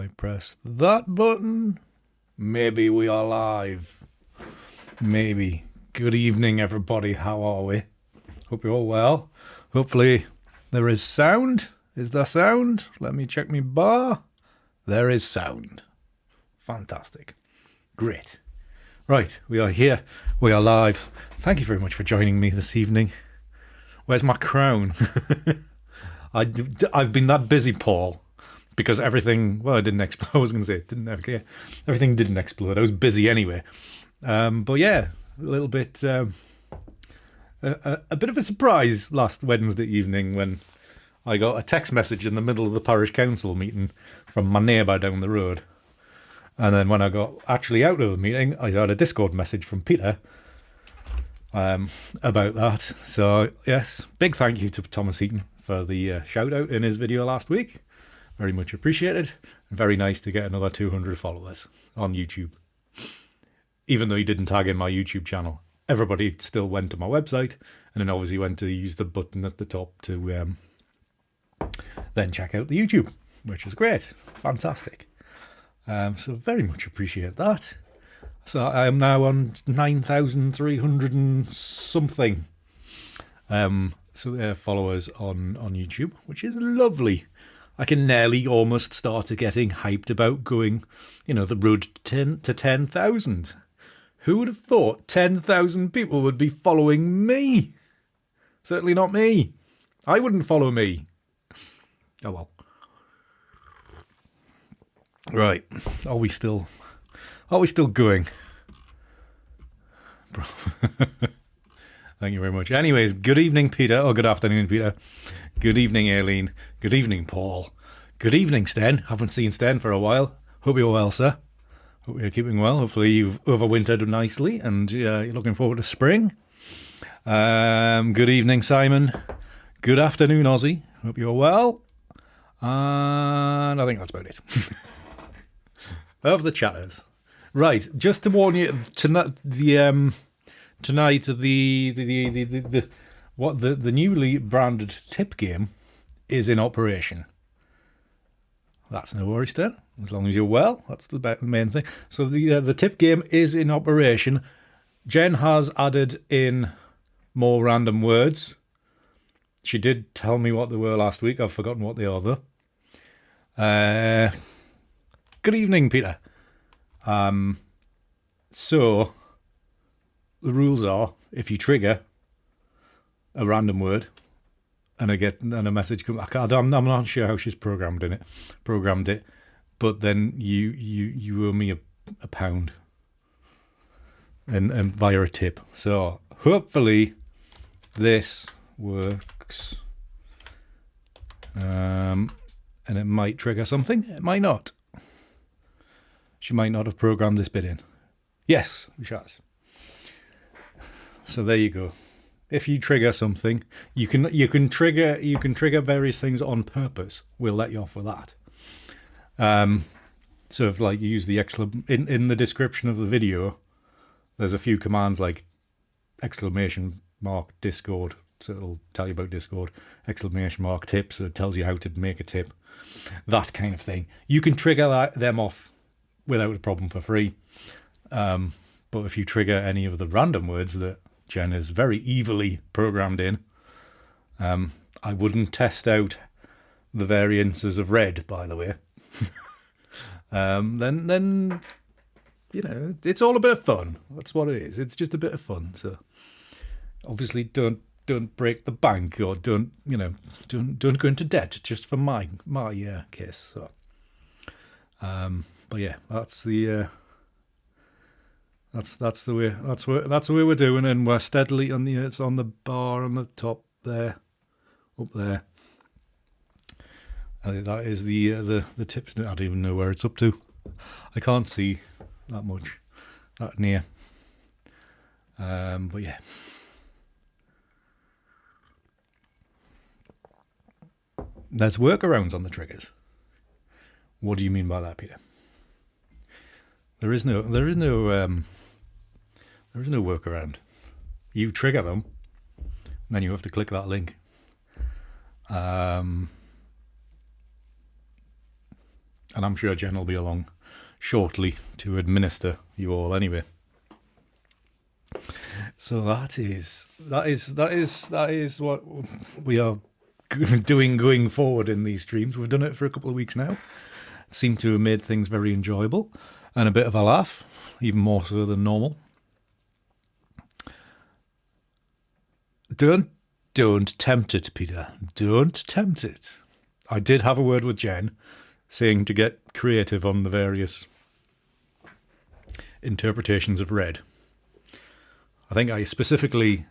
I press that button, maybe we are live. Maybe. Good evening, everybody. How are we? Hope you're all well. Hopefully there is sound. Is there sound? Let me check my bar. There is sound. Fantastic. Great. Right, we are here. We are live. Thank you very much for joining me this evening. Where's my crown? I've been that busy, Paul, because everything, well, it didn't explode. I was going to say, everything didn't explode. I was busy anyway. But yeah, a little bit, a bit of a surprise last Wednesday evening when I got a text message in the middle of the parish council meeting from my neighbour down the road. And then when I got actually out of the meeting, I got a Discord message from Peter about that. So yes, big thank you to Thomas Heaton for the shout out in his video last week. Very much appreciated. Very nice to get another 200 followers on YouTube. Even though he didn't tag in my YouTube channel, everybody still went to my website and then obviously went to use the button at the top to then check out the YouTube, which is great. Fantastic. So very much appreciate that. So I am now on 9,300 and something followers on YouTube, which is lovely. I can nearly almost start getting hyped about going, the road to 10,000. Who would have thought 10,000 people would be following me? Certainly not me. I wouldn't follow me. Oh well. Right. Are we still going? Thank you very much. Anyways, good evening, Peter. Or good afternoon, Peter. Good evening, Aileen. Good evening, Paul. Good evening, Sten. Haven't seen Sten for a while. Hope you're well, sir. Hope you're keeping well. Hopefully you've overwintered nicely and you're looking forward to spring. Good evening, Simon. Good afternoon, Ozzy. Hope you're well. And I think that's about it. Of the chatters. Right, just to warn you, tonight the newly branded tip game is in operation. That's no worries, then. As long as you're well, that's the main thing. So the tip game is in operation. Jen has added in more random words. She did tell me what they were last week. I've forgotten what they are though. Good evening, Peter. So the rules are, if you trigger a random word and a message comes, I'm not sure how she's programmed it, but then you owe me a pound and via a tip. So hopefully this works. And it might trigger something. It might not. She might not have programmed this bit in. Yes, she has. So there you go. If you trigger something, you can trigger various things on purpose. We'll let you off with that. So if you use the in the description of the video, there's a few commands like exclamation mark Discord. So it'll tell you about Discord, exclamation mark tip. So it tells you how to make a tip, that kind of thing. You can trigger them off without a problem for free. But if you trigger any of the random words that Jen is very evilly programmed in, I wouldn't test out the variances of red, by the way. Then it's all a bit of fun. That's what it is. It's just a bit of fun. So obviously don't break the bank or don't go into debt just for my case. So but yeah, that's the that's the way we're doing, and we're steadily it's on the bar on the top there, up there. That is the tips. I don't even know where it's up to. I can't see that much that near. But yeah. There's workarounds on the triggers. What do you mean by that, Peter? There is no workaround. You trigger them, and then you have to click that link. And I'm sure Jen will be along shortly to administer you all anyway. So that is what we are doing going forward in these streams. We've done it for a couple of weeks now. It seemed to have made things very enjoyable and a bit of a laugh, even more so than normal. Don't tempt it, Peter. Don't tempt it. I did have a word with Jen saying to get creative on the various interpretations of red. I think I specifically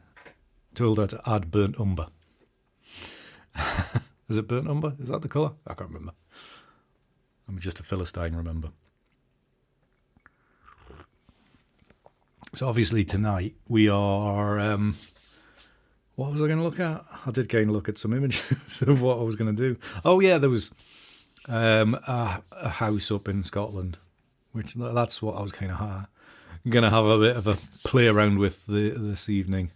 told her to add burnt umber. Is it burnt umber? Is that the colour? I can't remember. I'm just a Philistine, remember. So obviously tonight we are... what was I going to look at? I did kind of look at some images of what I was going to do. Oh yeah, there was a house up in Scotland, which that's what I was kind of going to have a bit of a play around with this evening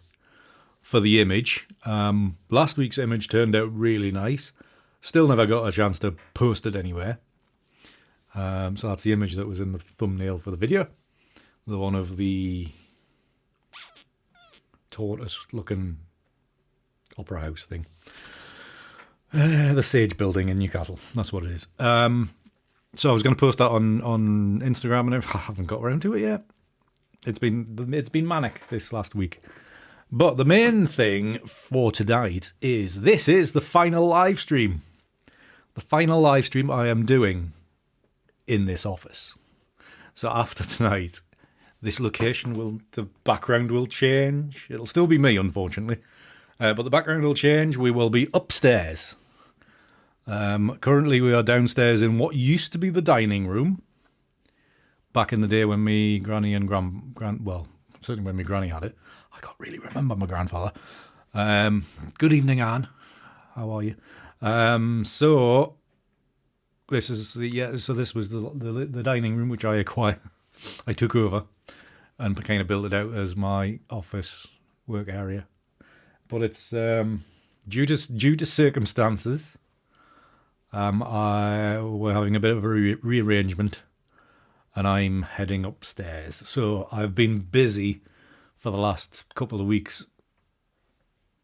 for the image. Last week's image turned out really nice. Still never got a chance to post it anywhere. So that's the image that was in the thumbnail for the video. The one of the tortoise-looking opera house thing. The Sage building in Newcastle. That's what it is. So I was going to post that on Instagram, and I haven't got around to it yet. It's been manic this last week. But the main thing for tonight is this is the final live stream. The final live stream I am doing in this office. So after tonight, this location the background will change. It'll still be me, unfortunately. But the background will change. We will be upstairs. Currently, we are downstairs in what used to be the dining room. Back in the day when me granny and well, certainly when me granny had it. I can't really remember my grandfather. Good evening, Anne. How are you? So this is this was the dining room which I acquired. I took over and kind of built it out as my office work area. But it's due to circumstances. We're having a bit of a rearrangement, and I'm heading upstairs. So I've been busy for the last couple of weeks,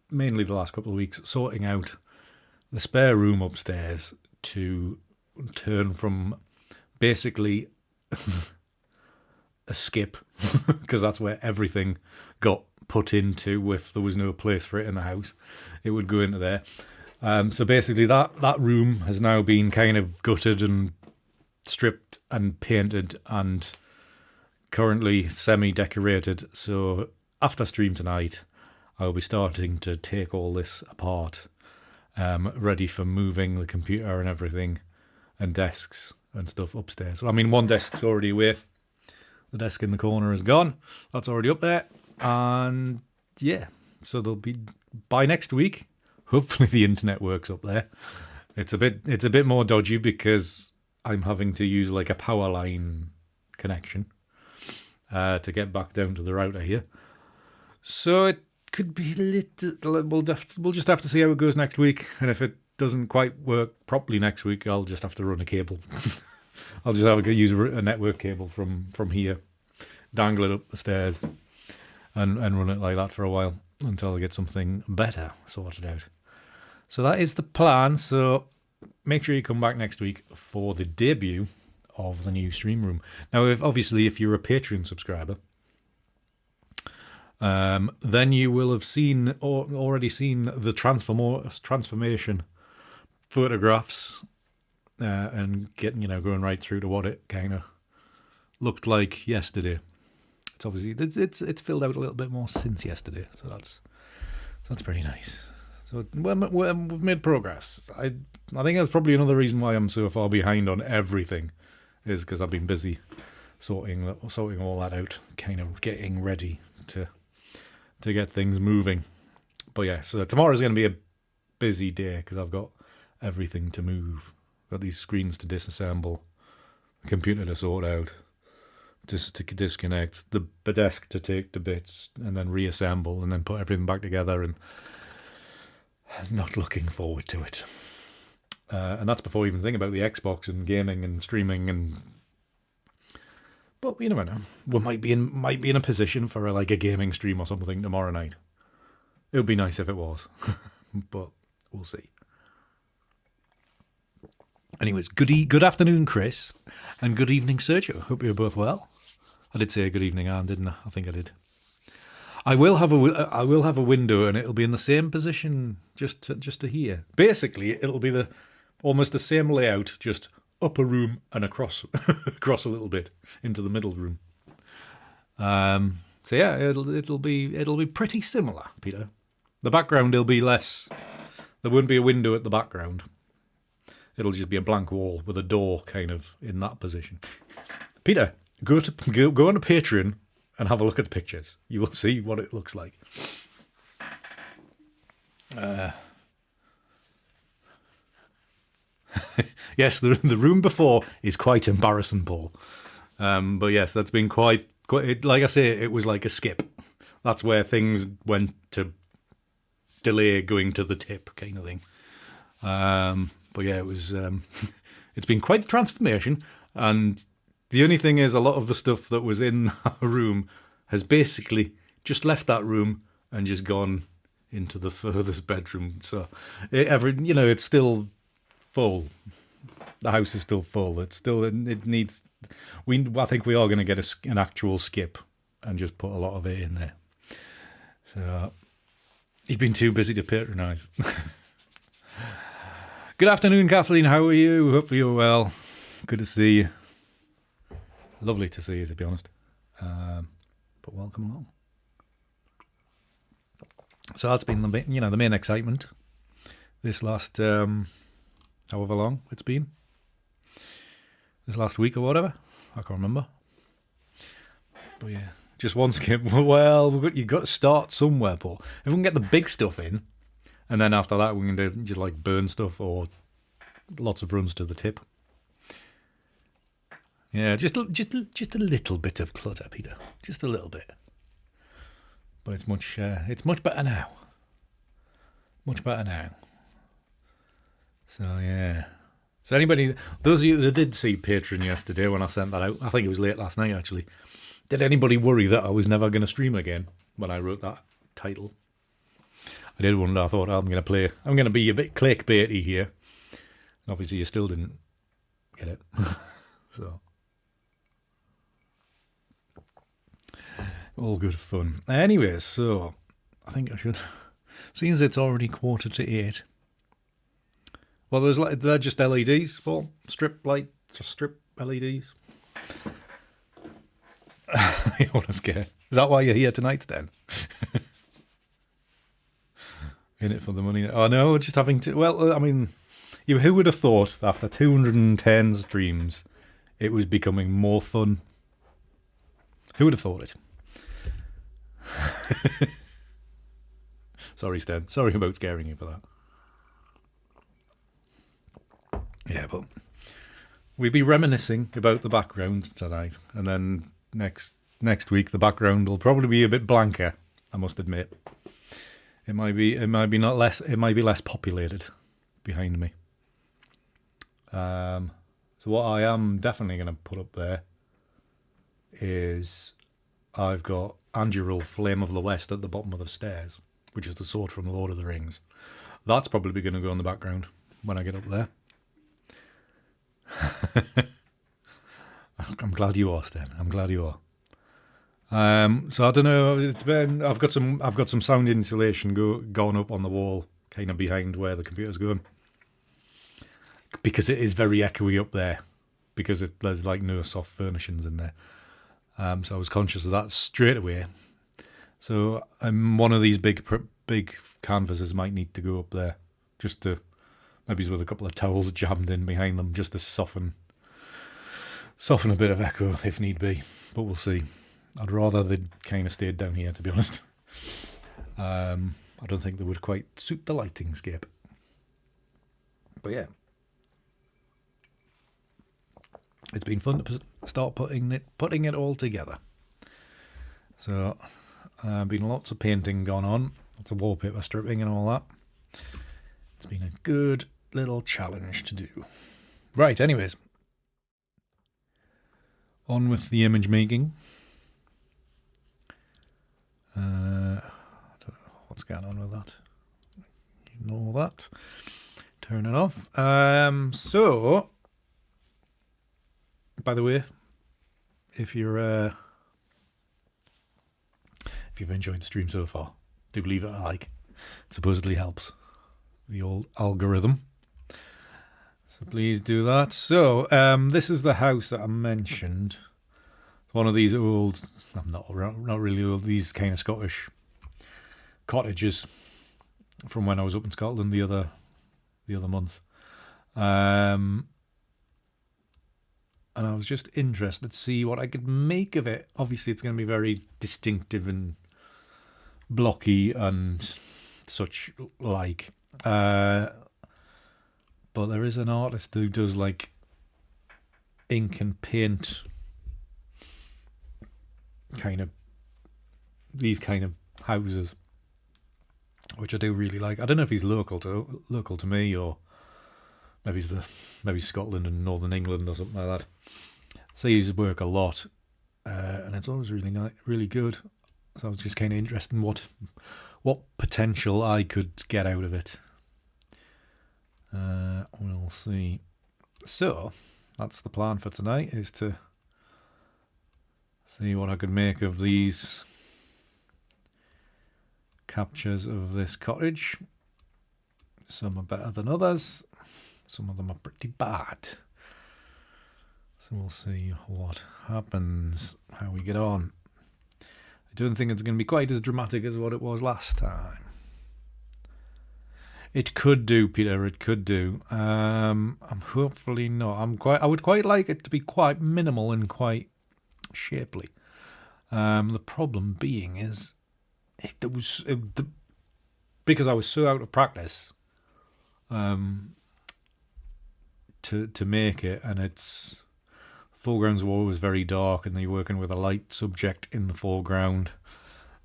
mainly the last couple of weeks, sorting out the spare room upstairs to turn from basically a skip, because that's where everything got put into if there was no place for it in the house. It would go into there. So basically that room has now been kind of gutted and stripped and painted and currently semi-decorated. So after stream tonight, I'll be starting to take all this apart, ready for moving the computer and everything and desks and stuff upstairs. So, I mean, one desk's already away. The desk in the corner is gone. That's already up there. And yeah, so there'll be, by next week, hopefully the internet works up there. It's a bit more dodgy because I'm having to use like a power line connection to get back down to the router here. So it could be a little. We'll just have to see how it goes next week. And if it doesn't quite work properly next week, I'll just have to run a cable. I'll just have to use a network cable from here, dangle it up the stairs, and run it like that for a while until I get something better sorted out. So that is the plan. So make sure you come back next week for the debut of the new stream room. Now, if you're a Patreon subscriber, then you will have already seen the transformation photographs, and going right through to what it kind of looked like yesterday. It's obviously it's filled out a little bit more since yesterday, so that's pretty nice. So we've made progress. I think that's probably another reason why I'm so far behind on everything, is because I've been busy sorting all that out, kind of getting ready to get things moving. But yeah, so tomorrow's going to be a busy day because I've got everything to move. Got these screens to disassemble, the computer to sort out, just to disconnect, the desk to take to bits, and then reassemble, and then put everything back together, and not looking forward to it. And that's before even thinking about the Xbox and gaming and streaming. But you never know. We might be in a position for a gaming stream or something tomorrow night. It would be nice if it was, but we'll see. Anyways, good afternoon, Chris, and good evening, Sergio. Hope you're both well. I did say good evening, Anne, didn't I? I think I did. I will have a window, and it'll be in the same position just to here. Basically, it'll be almost the same layout, just up a room and across across a little bit into the middle room. So yeah, it'll be pretty similar, Peter. The background will be less. There won't be a window at the background. It'll just be a blank wall with a door kind of in that position. Peter, go on to Patreon and have a look at the pictures. You will see what it looks like. Yes, the room before is quite embarrassing, Paul. But yes, that's been quite. Like I say, it was like a skip. That's where things went to delay going to the tip, kind of thing. But yeah, it was. It's been quite the transformation, and the only thing is, a lot of the stuff that was in that room has basically just left that room and just gone into the furthest bedroom. So, it's still full. The house is still full. It needs. I think we are going to get an actual skip and just put a lot of it in there. So, you've been too busy to patronise. Good afternoon, Kathleen. How are you? Hopefully you're well. Good to see you. Lovely to see you, to be honest. But welcome along. So that's been the main excitement this last however long it's been. This last week or whatever. I can't remember. But yeah, just one skip. Well, you've got to start somewhere, Paul. If we can get the big stuff in, and then after that we can do just burn stuff or lots of runs to the tip. Yeah, just a little bit of clutter, Peter. Just a little bit. But it's much better now. Much better now. So yeah. So those of you that did see Patreon yesterday when I sent that out, I think it was late last night actually. Did anybody worry that I was never going to stream again when I wrote that title? I did wonder. I thought I'm going to be a bit clickbaity here. And obviously you still didn't get it. So. All good fun. Anyways, so I think I should, since it's already 7:45. Well, they're just LEDs, for strip LEDs. You want to scare? Is that why you're here tonight, then? In it for the money? Oh no, just having to. Well, I mean, who would have thought after 210 streams, it was becoming more fun? Who would have thought it? Sorry, Stan. Sorry about scaring you for that. Yeah, but we'll be reminiscing about the background tonight, and then next week the background will probably be a bit blanker. I must admit, it might be less populated behind me. So what I am definitely going to put up there is I've got Anduril Flame of the West at the bottom of the stairs, which is the sword from Lord of the Rings. That's probably going to go in the background when I get up there. I'm glad you are, Stan. I'm glad you are. So I don't know. I've got some sound insulation going up on the wall, kind of behind where the computer's going, because it is very echoey up there, because there's no soft furnishings in there. So I was conscious of that straight away. So one of these big canvases might need to go up there, just to maybe with a couple of towels jammed in behind them, just to soften a bit of echo if need be. But we'll see. I'd rather they'd kind of stayed down here, to be honest. I don't think they would quite suit the lighting scape. But yeah, it's been fun to start putting it all together. So, been lots of painting going on, lots of wallpaper stripping and all that. It's been a good little challenge to do. Right, anyways. On with the image making. I don't know what's going on with that. Ignore that. Turn it off. So, by the way, if you've enjoyed the stream so far, do leave it a like. It supposedly helps the old algorithm. So please do that. So this is the house that I mentioned. It's one of these old, not really old, these kind of Scottish cottages from when I was up in Scotland the other month. And I was just interested to see what I could make of it. Obviously, it's going to be very distinctive and blocky and such like. But there is an artist who does like ink and paint kind of these kind of houses, which I do really like. I don't know if he's local to me, or maybe he's Scotland and Northern England or something like that. So he uses work a lot, and it's always really good. So I was just kind of interested in what potential I could get out of it. We'll see. So that's the plan for tonight, is to see what I could make of these captures of this cottage. Some are better than others. Some of them are pretty bad. So we'll see what happens, how we get on. I don't think it's going to be quite as dramatic as what it was last time. It could do, Peter. It could do. I'm hopefully not. I would quite like it to be quite minimal and quite shapely. The problem being is, because I was so out of practice, to make it, and its foregrounds were always very dark, and you're working with a light subject in the foreground.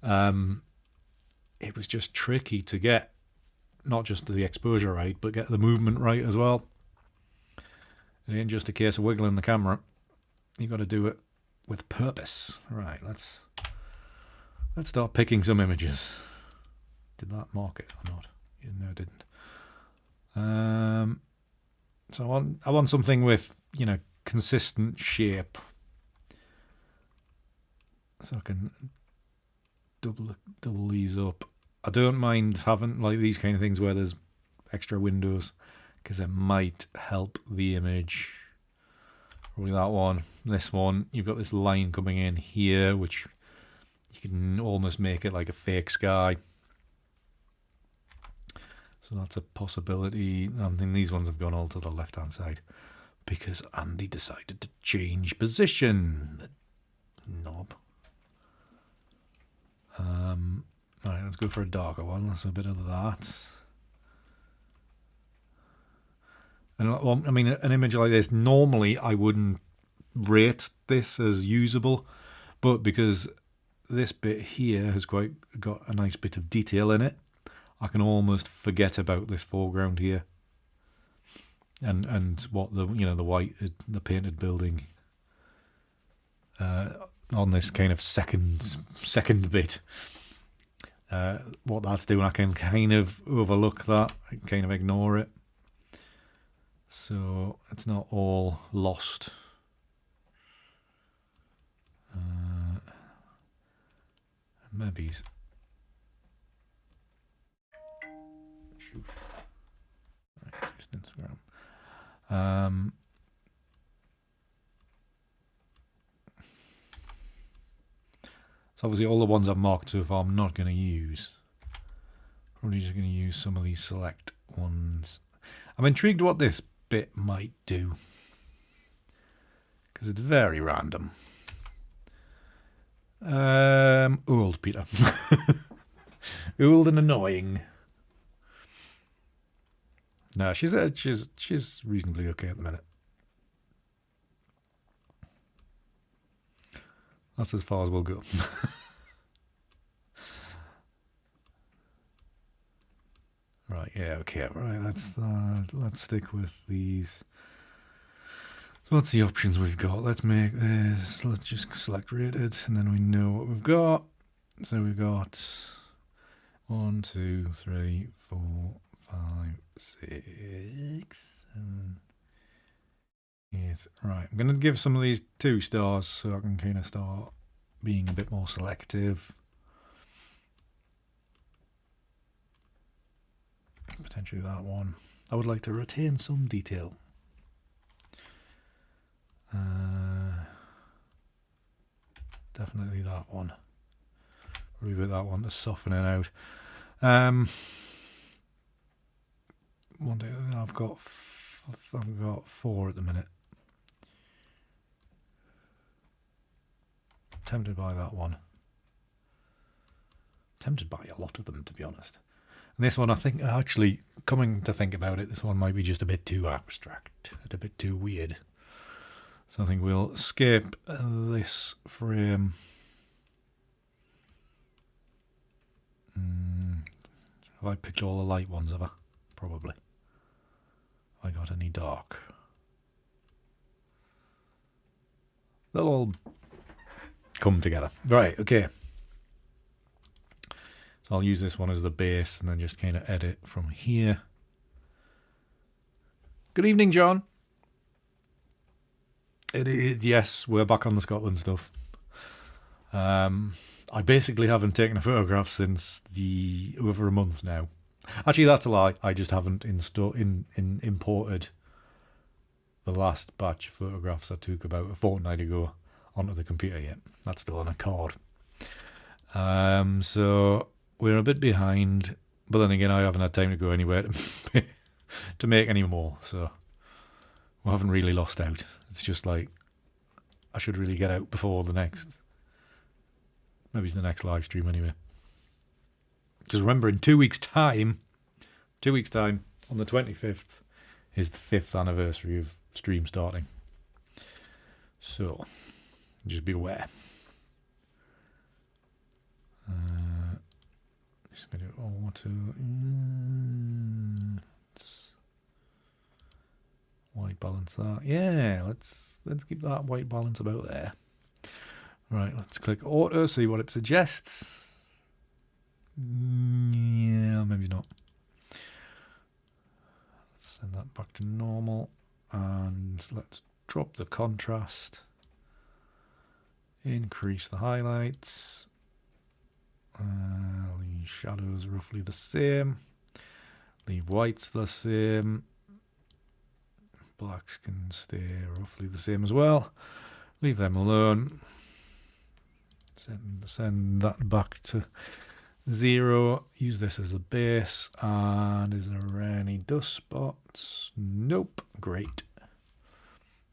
It was just tricky to get not just the exposure right, but get the movement right as well. It ain't just a case of wiggling the camera. You've got to do it with purpose. Right, let's start picking some images. Did that mark it or not? No, it didn't. So I want something with, consistent shape. So I can double these up. I don't mind having like these kind of things where there's extra windows, because it might help the image. Probably that one. This one, you've got this line coming in here, which you can almost make it like a fake sky. So that's a possibility. I think these ones have gone all to the left-hand side because Andy decided to change position. The knob. Alright, let's go for a darker one. Let's a bit of that. And I mean, an image like this, normally I wouldn't rate this as usable, but because this bit here has quite got a nice bit of detail in it, I can almost forget about this foreground here, and what the the painted building on this kind of second bit. What that's doing, I can kind of overlook that, I can kind of ignore it, so it's not all lost. Maybe shoot. Right, just Instagram. So obviously all the ones I've marked so far I'm not going to use. Probably just going to use some of these select ones. I'm intrigued what this bit might do, because it's very random. Old, Peter. Old and annoying. No, she's reasonably okay at the minute. That's as far as we'll go. Right, yeah, Okay, right, let's stick with these. So what's the options we've got? Let's make this, let's just select rated, and then we know what we've got. So we've got 1, 2, 3, 4, 5, 6, 7, 8. Right, I'm going to give some of these 2 stars so I can kind of start being a bit more selective. Potentially that one. I would like to retain some detail. Definitely that one. Leave it that one to soften it out. One day I've got 4 at the minute. Tempted by that one. Tempted by a lot of them, to be honest. And this one, I think, actually, coming to think about it, this one might be just a bit too abstract, a bit too weird. So I think we'll skip this frame. Have I picked all the light ones, have I? Probably. Have I got any dark? They'll all come together. Right, okay. So I'll use this one as the base and then just kind of edit from here. Good evening, John. Yes, we're back on the Scotland stuff. I basically haven't taken a photograph since over a month now. Actually, that's a lie. I just haven't imported the last batch of photographs I took about a fortnight ago onto the computer yet. That's still on a card. So we're a bit behind, but then again, I haven't had time to go anywhere to make any more. So we haven't really lost out. It's just like I should really get out before the next. Maybe it's the next live stream anyway. Because remember, in 2 weeks' time, on the 25th, is the 5th anniversary of stream starting. So, just be aware. Just going to do auto. Let's white balance that. Yeah, let's keep that white balance about there. Right, let's click auto, see what it suggests. Yeah, maybe not. Let's send that back to normal. And let's drop the contrast. Increase the highlights. Leave shadows roughly the same. Leave whites the same. Blacks can stay roughly the same as well. Leave them alone. Send that back to 0. Use this as a base. And is there any dust spots? Nope. Great.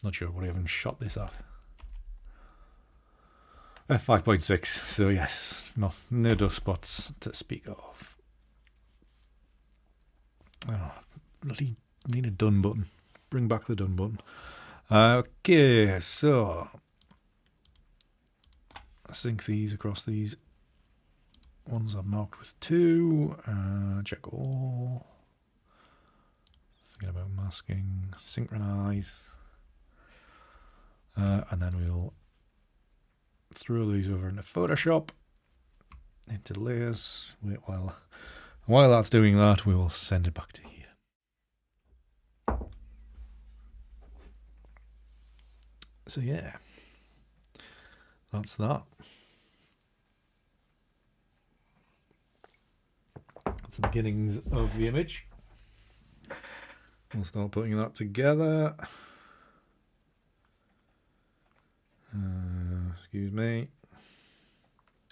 Not sure what I even shot this at. 5.6. So yes, no dust spots to speak of. Oh, bloody need a done button. Bring back the done button. Okay, so sync these across these ones I've marked with 2. Check all. Thinking about masking. Synchronize. And then we'll throw these over into Photoshop, into layers. Wait, while that's doing that, we will send it back to here. So yeah, that's that. That's the beginnings of the image. We'll start putting that together. Excuse me.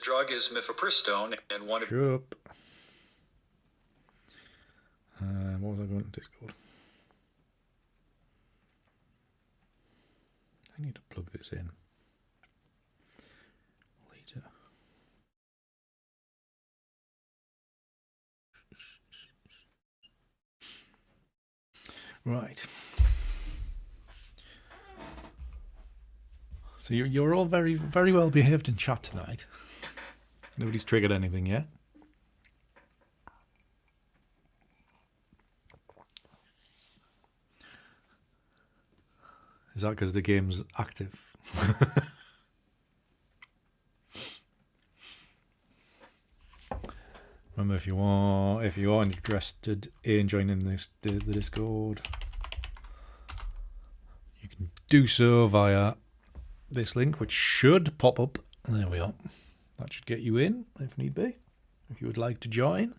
Drug is mifepristone, and one. Shut up. What was I going to Discord? I need to plug this in later. Right. So you're all very, very well behaved in chat tonight. Nobody's triggered anything yet. Is that because the game's active? Remember, if you are interested in joining the Discord, you can do so via this link, which should pop up. There we are. That should get you in if need be. If you would like to join,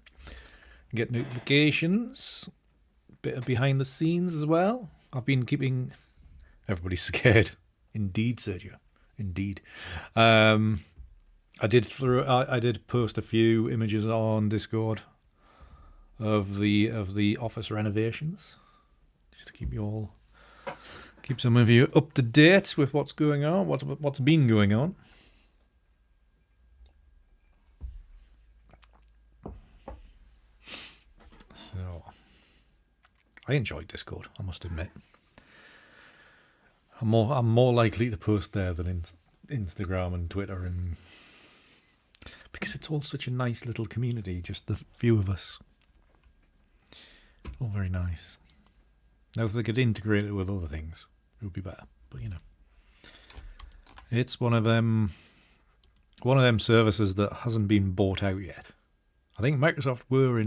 get notifications, bit of behind the scenes as well. I've been keeping everybody scared. Indeed, Sergio. Indeed. I did post a few images on Discord of the office renovations, just to keep some of you up to date with what's going on, what's been going on. So I enjoyed Discord, I must admit. I'm more likely to post there than Instagram and Twitter, and because it's all such a nice little community, just the few of us. All very nice. Now, if they could integrate it with other things, it would be better. But you know, it's one of them services that hasn't been bought out yet. I think Microsoft were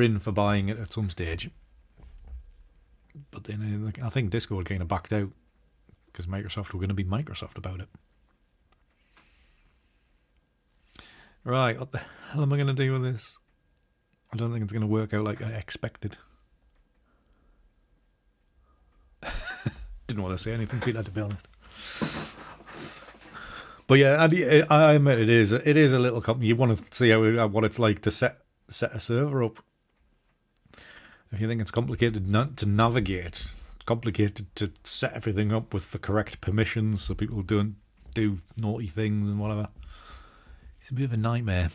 in for buying it at some stage, but then I think Discord kind of backed out because Microsoft were going to be Microsoft about it. Right, what the hell am I going to do with this? I don't think it's going to work out like I expected. Didn't want to say anything, Peter, to be honest. But yeah, I admit it is a little company. You want to see what it's like to set a server up. If you think it's complicated to navigate, complicated to set everything up with the correct permissions so people don't do naughty things and whatever, it's a bit of a nightmare.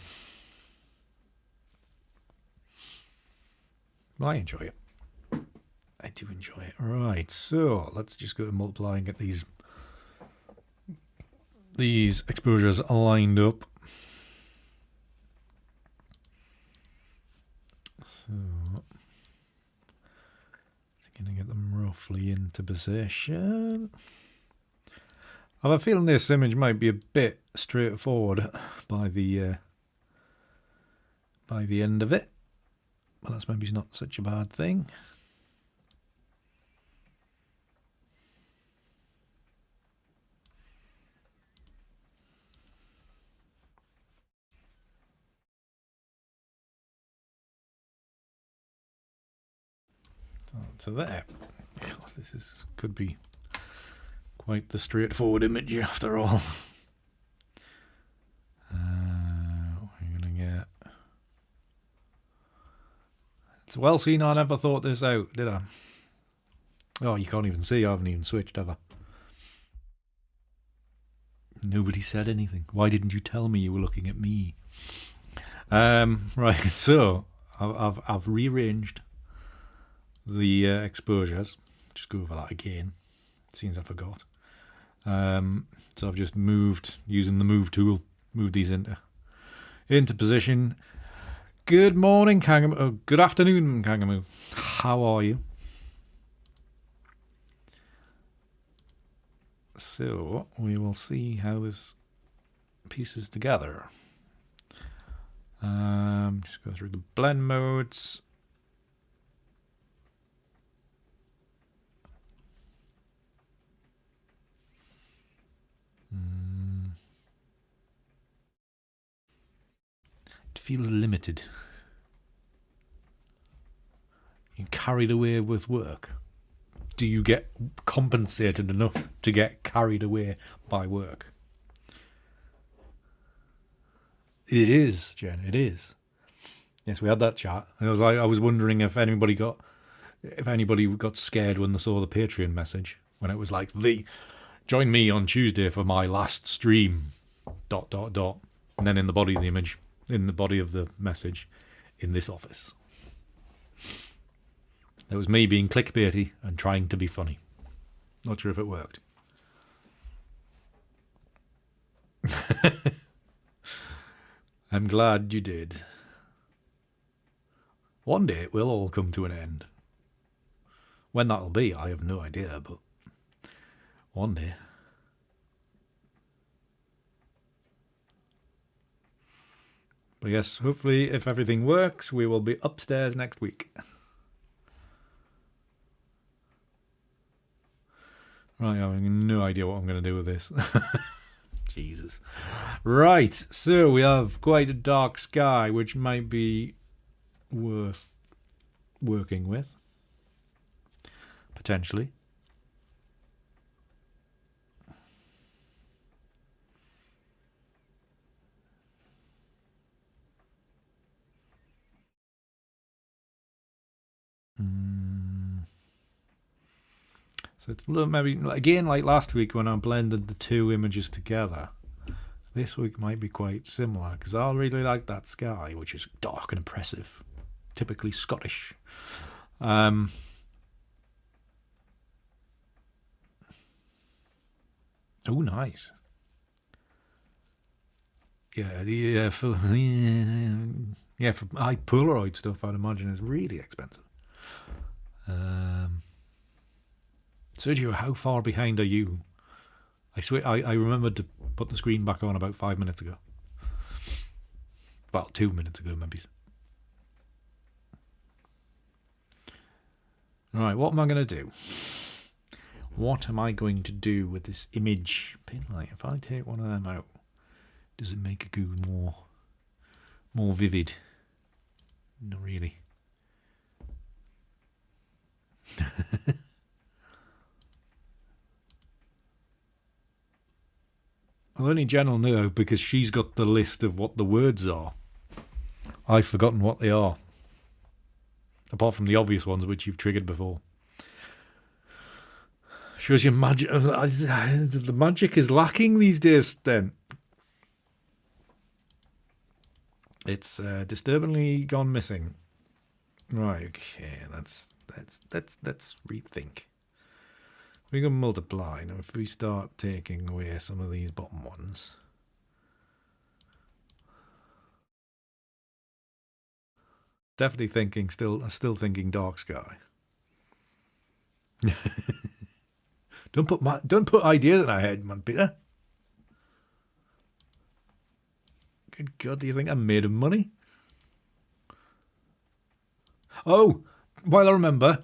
I enjoy it. I do enjoy it. Right, so let's just go to multiply and get these exposures lined up. So, going to get them roughly into position. I have a feeling this image might be a bit straightforward by the end of it, but that's maybe not such a bad thing. So there. This could be quite the straightforward image after all. What are you going to get? It's well seen. I never thought this out, did I? Oh, you can't even see. I haven't even switched, have I? Nobody said anything. Why didn't you tell me you were looking at me? Right, so I've rearranged the exposures. Just go over that again. Seems I forgot. So I've just using the move tool, moved these into position. Good morning, Kangamoo. Oh, good afternoon, Kangamoo. How are you? So we will see how this pieces together. Just go through the blend modes. It feels limited. You're carried away with work. Do you get compensated enough to get carried away by work? It is, Jen. It is. Yes, we had that chat. I was wondering if anybody got scared when they saw the Patreon message when it was like, join me on Tuesday for my last stream. ... And then in the body of the image, in the body of the message, in this office. That was me being clickbaity and trying to be funny. Not sure if it worked. I'm glad you did. One day it will all come to an end. When that'll be, I have no idea, but One day. But yes, hopefully if everything works, we will be upstairs next week. Right, I have no idea what I'm going to do with this. Jesus. Right, so we have quite a dark sky, which might be worth working with. Potentially. So it's a little, maybe again like last week when I blended the two images together. This week might be quite similar because I really like that sky, which is dark and impressive, typically Scottish. Oh, nice. Yeah, for high Polaroid stuff, I'd imagine is really expensive. Sergio, how far behind are you? I swear, I remembered to put the screen back on about 5 minutes ago. Well, 2 minutes ago, maybe. Right, what am I going to do? What am I going to do with this image pinlight? If I take one of them out, does it make it go more vivid? Not really. Well, only Jen will know because she's got the list of what the words are. I've forgotten what they are. Apart from the obvious ones which you've triggered before. Shows you magic. The magic is lacking these days, then. It's disturbingly gone missing. Right, okay, let's rethink. We can multiply. Now if we start taking away some of these bottom ones. Definitely thinking still thinking dark sky. Don't put ideas in our head, man, Peter. Good God, do you think I'm made of money? Oh, while I remember,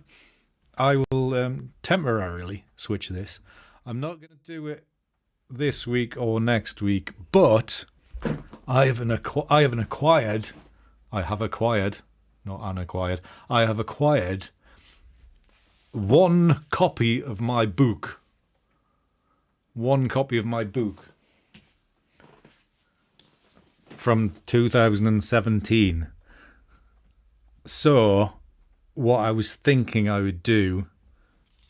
I will temporarily switch this. I'm not going to do it this week or next week, but I have acquired, one copy of my book. One copy of my book from 2017. So, what I was thinking I would do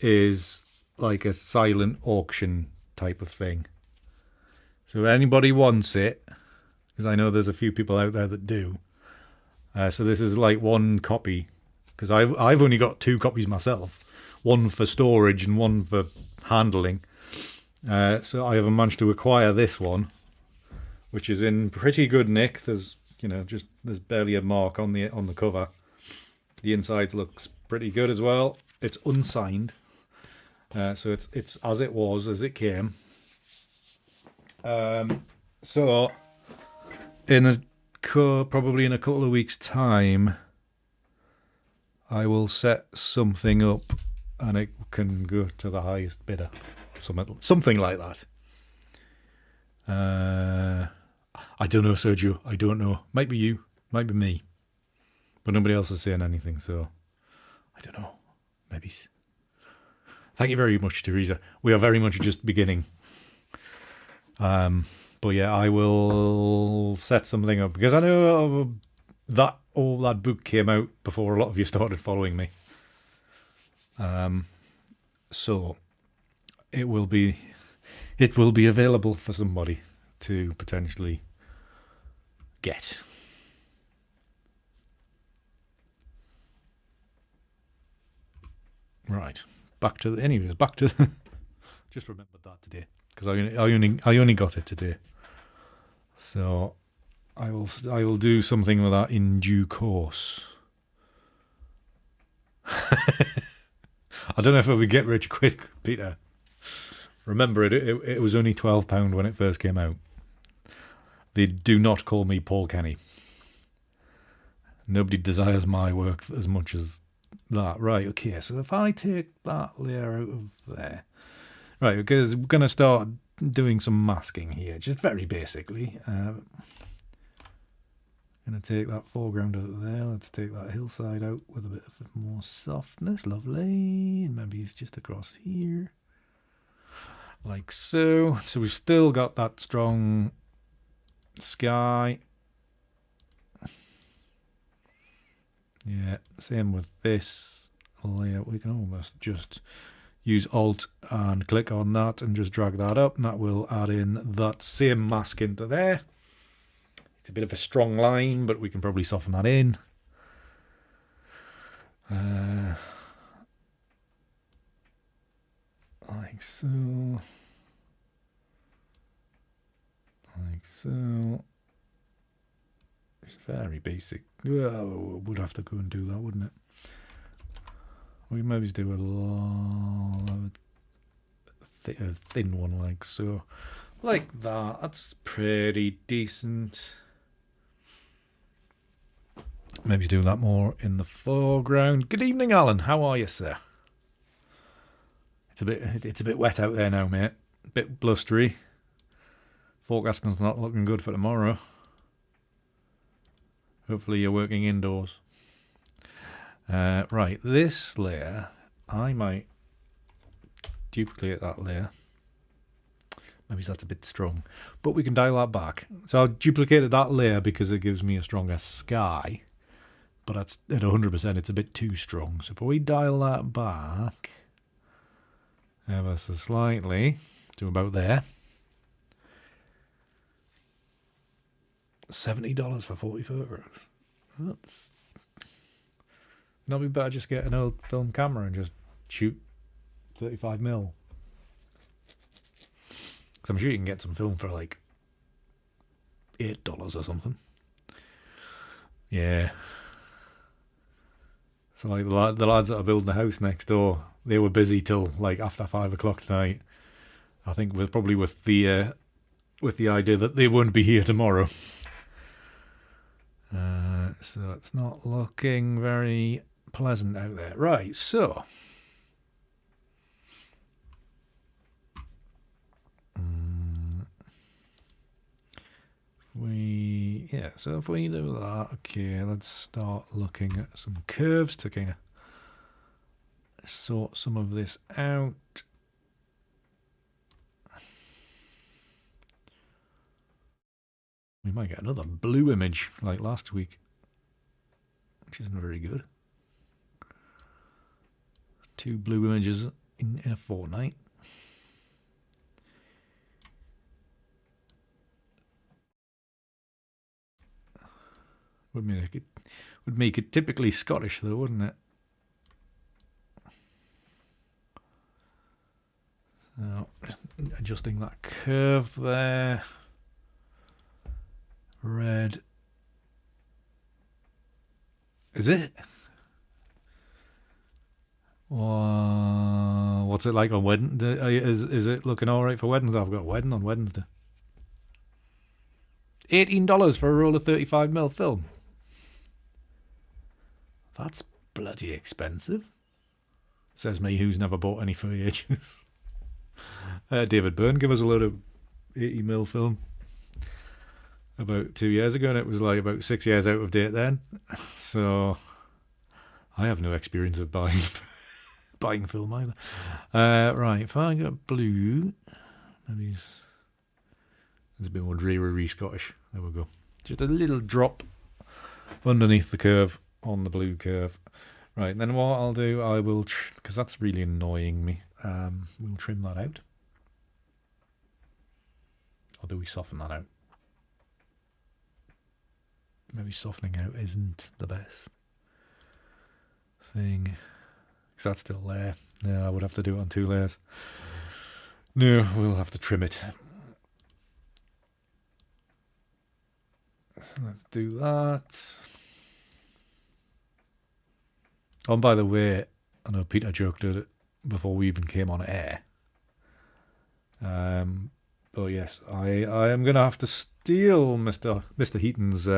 is like a silent auction type of thing. So if anybody wants it, because I know there's a few people out there that do. So this is like one copy, because I've only got 2 copies myself, one for storage and one for handling. So I have managed to acquire this one, which is in pretty good nick. There's there's barely a mark on the cover. The inside looks pretty good as well. It's unsigned, so it's as it was as it came. So probably in a couple of weeks' time, I will set something up, and it can go to the highest bidder, something like that. I don't know, Sergio. I don't know. Might be you, might be me, but nobody else is saying anything, so I don't know. Maybe. Thank you very much, Teresa. We are very much just beginning. But yeah, I will set something up because I know that that book came out before a lot of you started following me. So it will be available for somebody to potentially get. Right, back to just remembered that today because I only got it today. So I will do something with that in due course. I don't know if it would get rich quick, Peter, Remember, it was only £12 when it first came out. They do not call me Paul Kenny. Nobody desires my work as much as that. Right, okay, so if I take that layer out of there. Right, because we're going to start doing some masking here, just very basically. Going to take that foreground out of there. Let's take that hillside out with a bit of more softness. Lovely. And maybe it's just across here. Like so. So we've still got that strong sky. Yeah, same with this layer. We can almost just use Alt and click on that and just drag that up, and that will add in that same mask into there. It's a bit of a strong line, but we can probably soften that in. Like so. Like so. It's very basic. Oh, would have to go and do that, wouldn't it? We maybe do a thin one like so. Like that. That's pretty decent. Maybe do that more in the foreground. Good evening, Alan. How are you, sir? It's a bit wet out there now, mate. A bit blustery. Forecasting's not looking good for tomorrow. Hopefully you're working indoors. Right, this layer, I might duplicate that layer. Maybe that's a bit strong, but we can dial that back. So I've duplicated that layer because it gives me a stronger sky, but that's at 100%, it's a bit too strong. So if we dial that back ever so slightly to about there, $70 for 40 photographs. That's not be better just get an old film camera and just shoot 35mm. So I'm sure you can get some film for like $8 or something. Yeah. So like the lads that are building the house next door, they were busy till like after 5 o'clock tonight. I think probably with the idea that they won't be here tomorrow. So it's not looking very pleasant out there. Right, so if we do that, okay, let's start looking at some curves to kind of sort some of this out. We might get another blue image like last week, which isn't very good. 2 blue images in a fortnight. Would make it typically Scottish though, wouldn't it? So just adjusting that curve there. Red. Is it? What's it like on Wednesday? Is it looking all right for Wednesday? I've got a wedding on Wednesday. $18 for a roll of 35mm film. That's bloody expensive. Says me, who's never bought any VHS. David Byrne gave us a load of 80mm film about 2 years ago, and it was like about 6 years out of date then. So I have no experience of buying film either. Right, if I got blue, maybe there's a bit more dreary Scottish. There we go. Just a little drop underneath the curve on the blue curve. Right, then what I'll do, I will, because that's really annoying me, we'll trim that out. Or do we soften that out? Maybe softening out isn't the best thing, because that's still there. No, I would have to do it on 2 layers. No, we'll have to trim it. So let's do that. Oh, and by the way, I know Peter joked at it before we even came on air. But yes, I am going to have to steal Mr. Heaton's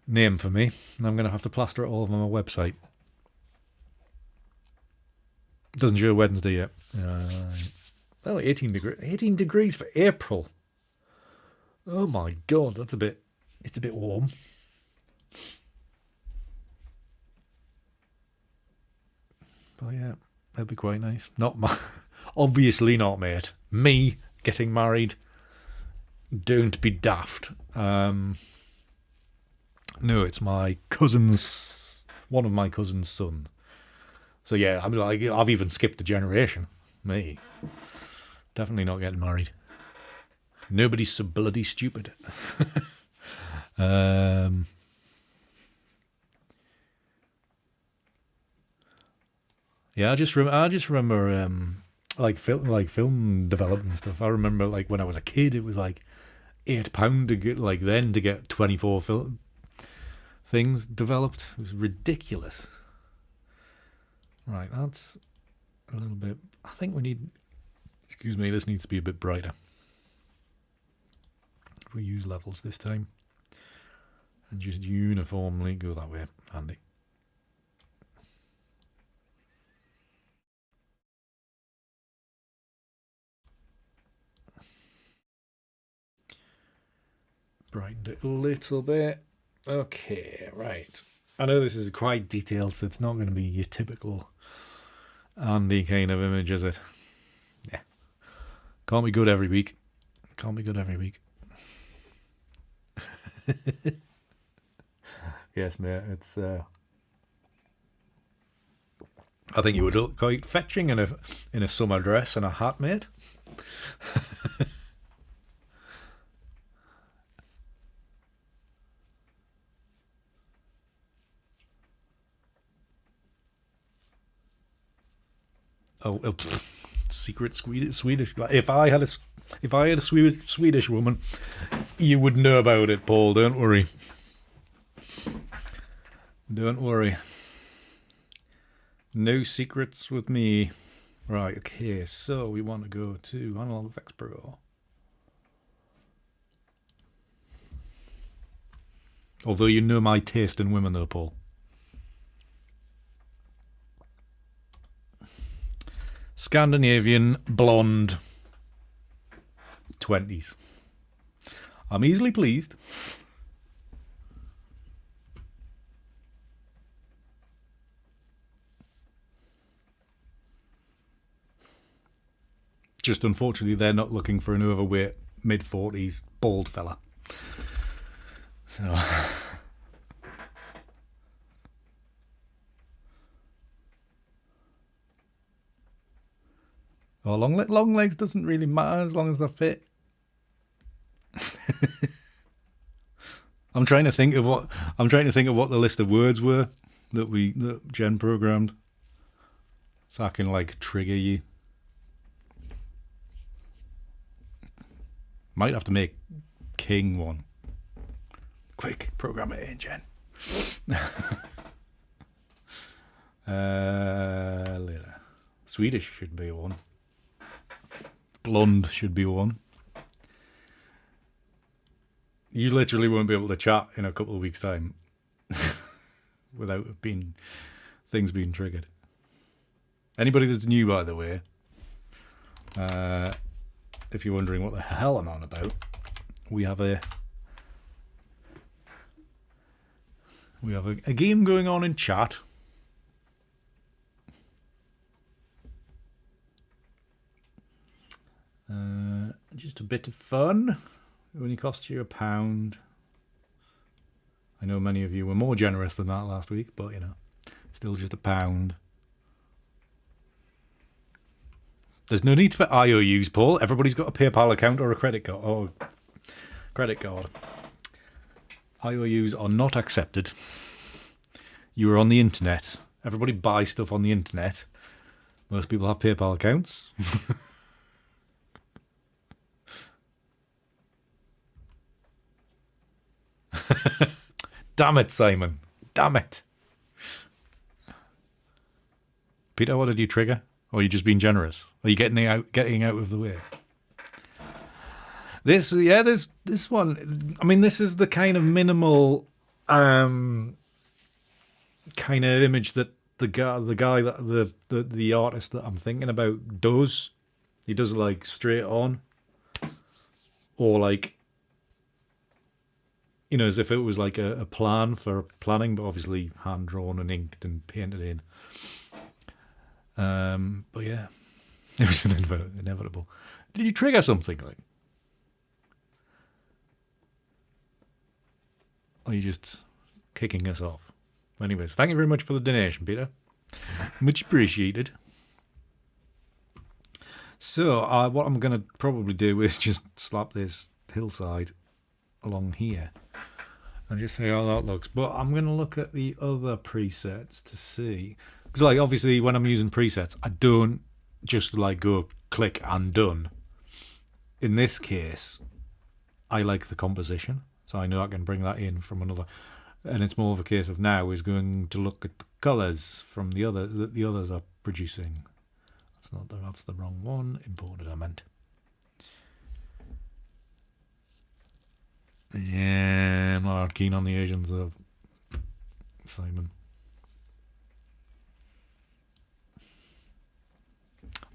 name for me. And I'm going to have to plaster it all over my website. Doesn't show Wednesday yet. Oh, 18 degrees for April. Oh my god, it's a bit warm. But yeah, that'd be quite nice. Obviously not, mate. Me getting married. Don't be daft. No, it's my cousin's, one of my cousin's son. So yeah, I mean, like, I've even skipped a generation. Me. Definitely not getting married. Nobody's so bloody stupid. Yeah, I just remember film development stuff. I remember like when I was a kid, it was like £8 to get 24 film things developed. It was ridiculous. Right, that's a little bit. I think we need. Excuse me, this needs to be a bit brighter. If we use levels this time and just uniformly go that way, handy. Brightened it a little bit. Okay, right. I know this is quite detailed, so it's not going to be your typical Andy kind of image, is it? Yeah. Can't be good every week. Can't be good every week. Yes, mate. It's. I think you would look quite fetching in a summer dress and a hat, mate. Secret Swedish. If I had a Swedish woman, you would know about it, Paul. Don't worry. Don't worry. No secrets with me. Right. Okay. So we want to go to Analog Effects Pro. Although you know my taste in women, though, Paul. Scandinavian, blonde, 20s. I'm easily pleased. Just unfortunately, they're not looking for an overweight, mid-40s, bald fella. So... Oh, long legs doesn't really matter as long as they're fit. I'm trying to think of what the list of words were that Jen programmed, so I can like trigger you. Might have to make King one. Quick, program it in, Jen. Later. Swedish should be one. Blonde should be one. You literally won't be able to chat in a couple of weeks' time without things being triggered. Anybody that's new, by the way, if you're wondering what the hell I'm on about, we have a game going on in chat. Just a bit of fun. It only costs you £1. I know many of you were more generous than that last week, but you know, still just £1. There's no need for IOUs, Paul. Everybody's got a PayPal account or a credit card. IOUs are not accepted. You are on the internet. Everybody buys stuff on the internet. Most people have PayPal accounts. Damn it, Simon. Damn it. Peter, what did you trigger? Or are you just being generous? Are you getting out of the way? This one. I mean, this is the kind of minimal, kind of image that the artist that I'm thinking about does. He does it like straight on, or like, you know, as if it was like a plan for planning, but obviously hand drawn and inked and painted in. But yeah, it was inevitable. Did you trigger something like? Or are you just kicking us off? Anyways, thank you very much for the donation, Peter. Much appreciated. So, what I'm going to probably do is just slap this hillside along here and just see how that looks. But I'm going to look at the other presets to see. Because, like, obviously, when I'm using presets, I don't just, like, go click and done. In this case, I like the composition. So I know I can bring that in from another. And it's more of a case of now is going to look at the colours from the other that the others are producing. That's the wrong one. Imported, I meant. Yeah, I'm not keen on the Asians of Simon.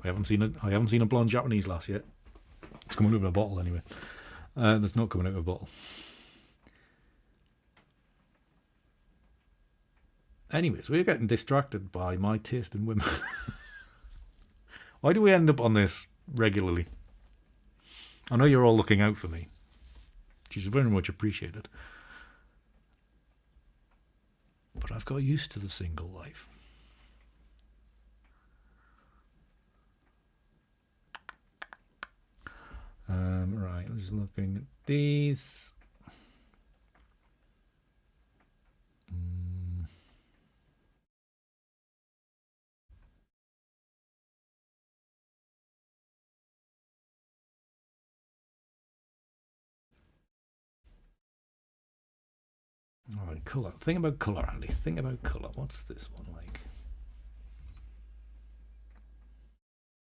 I haven't seen a blonde Japanese lass yet. It's coming out of a bottle anyway. That's not coming out of a bottle. Anyways, we're getting distracted by my taste in women. Why do we end up on this regularly? I know you're all looking out for me, which is very much appreciated. But I've got used to the single life. Right, I'm just looking at these. All right, colour. Think about colour, Andy. Think about colour. What's this one like?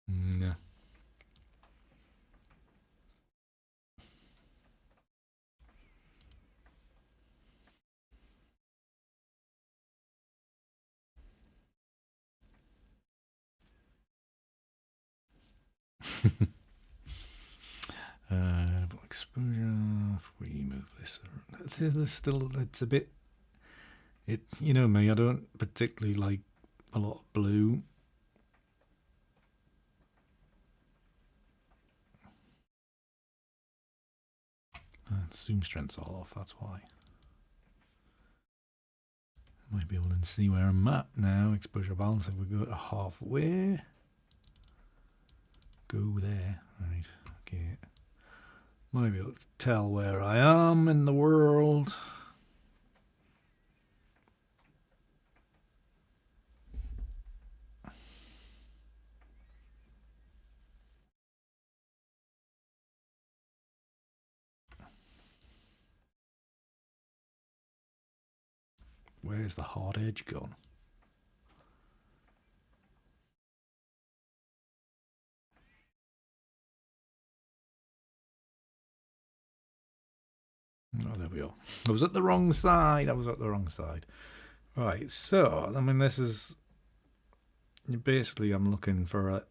No. Exposure. If we move this, there's still. It's a bit. You know me. I don't particularly like a lot of blue. Zoom strength's all off. That's why. Might be able to see where I'm at now. Exposure balance. If we go to halfway, go there. Right. Okay. Might be able to tell where I am in the world. Where's the hard edge gone? Oh, there we go. I was at the wrong side. Right, so, I mean, this is... Basically, I'm looking for a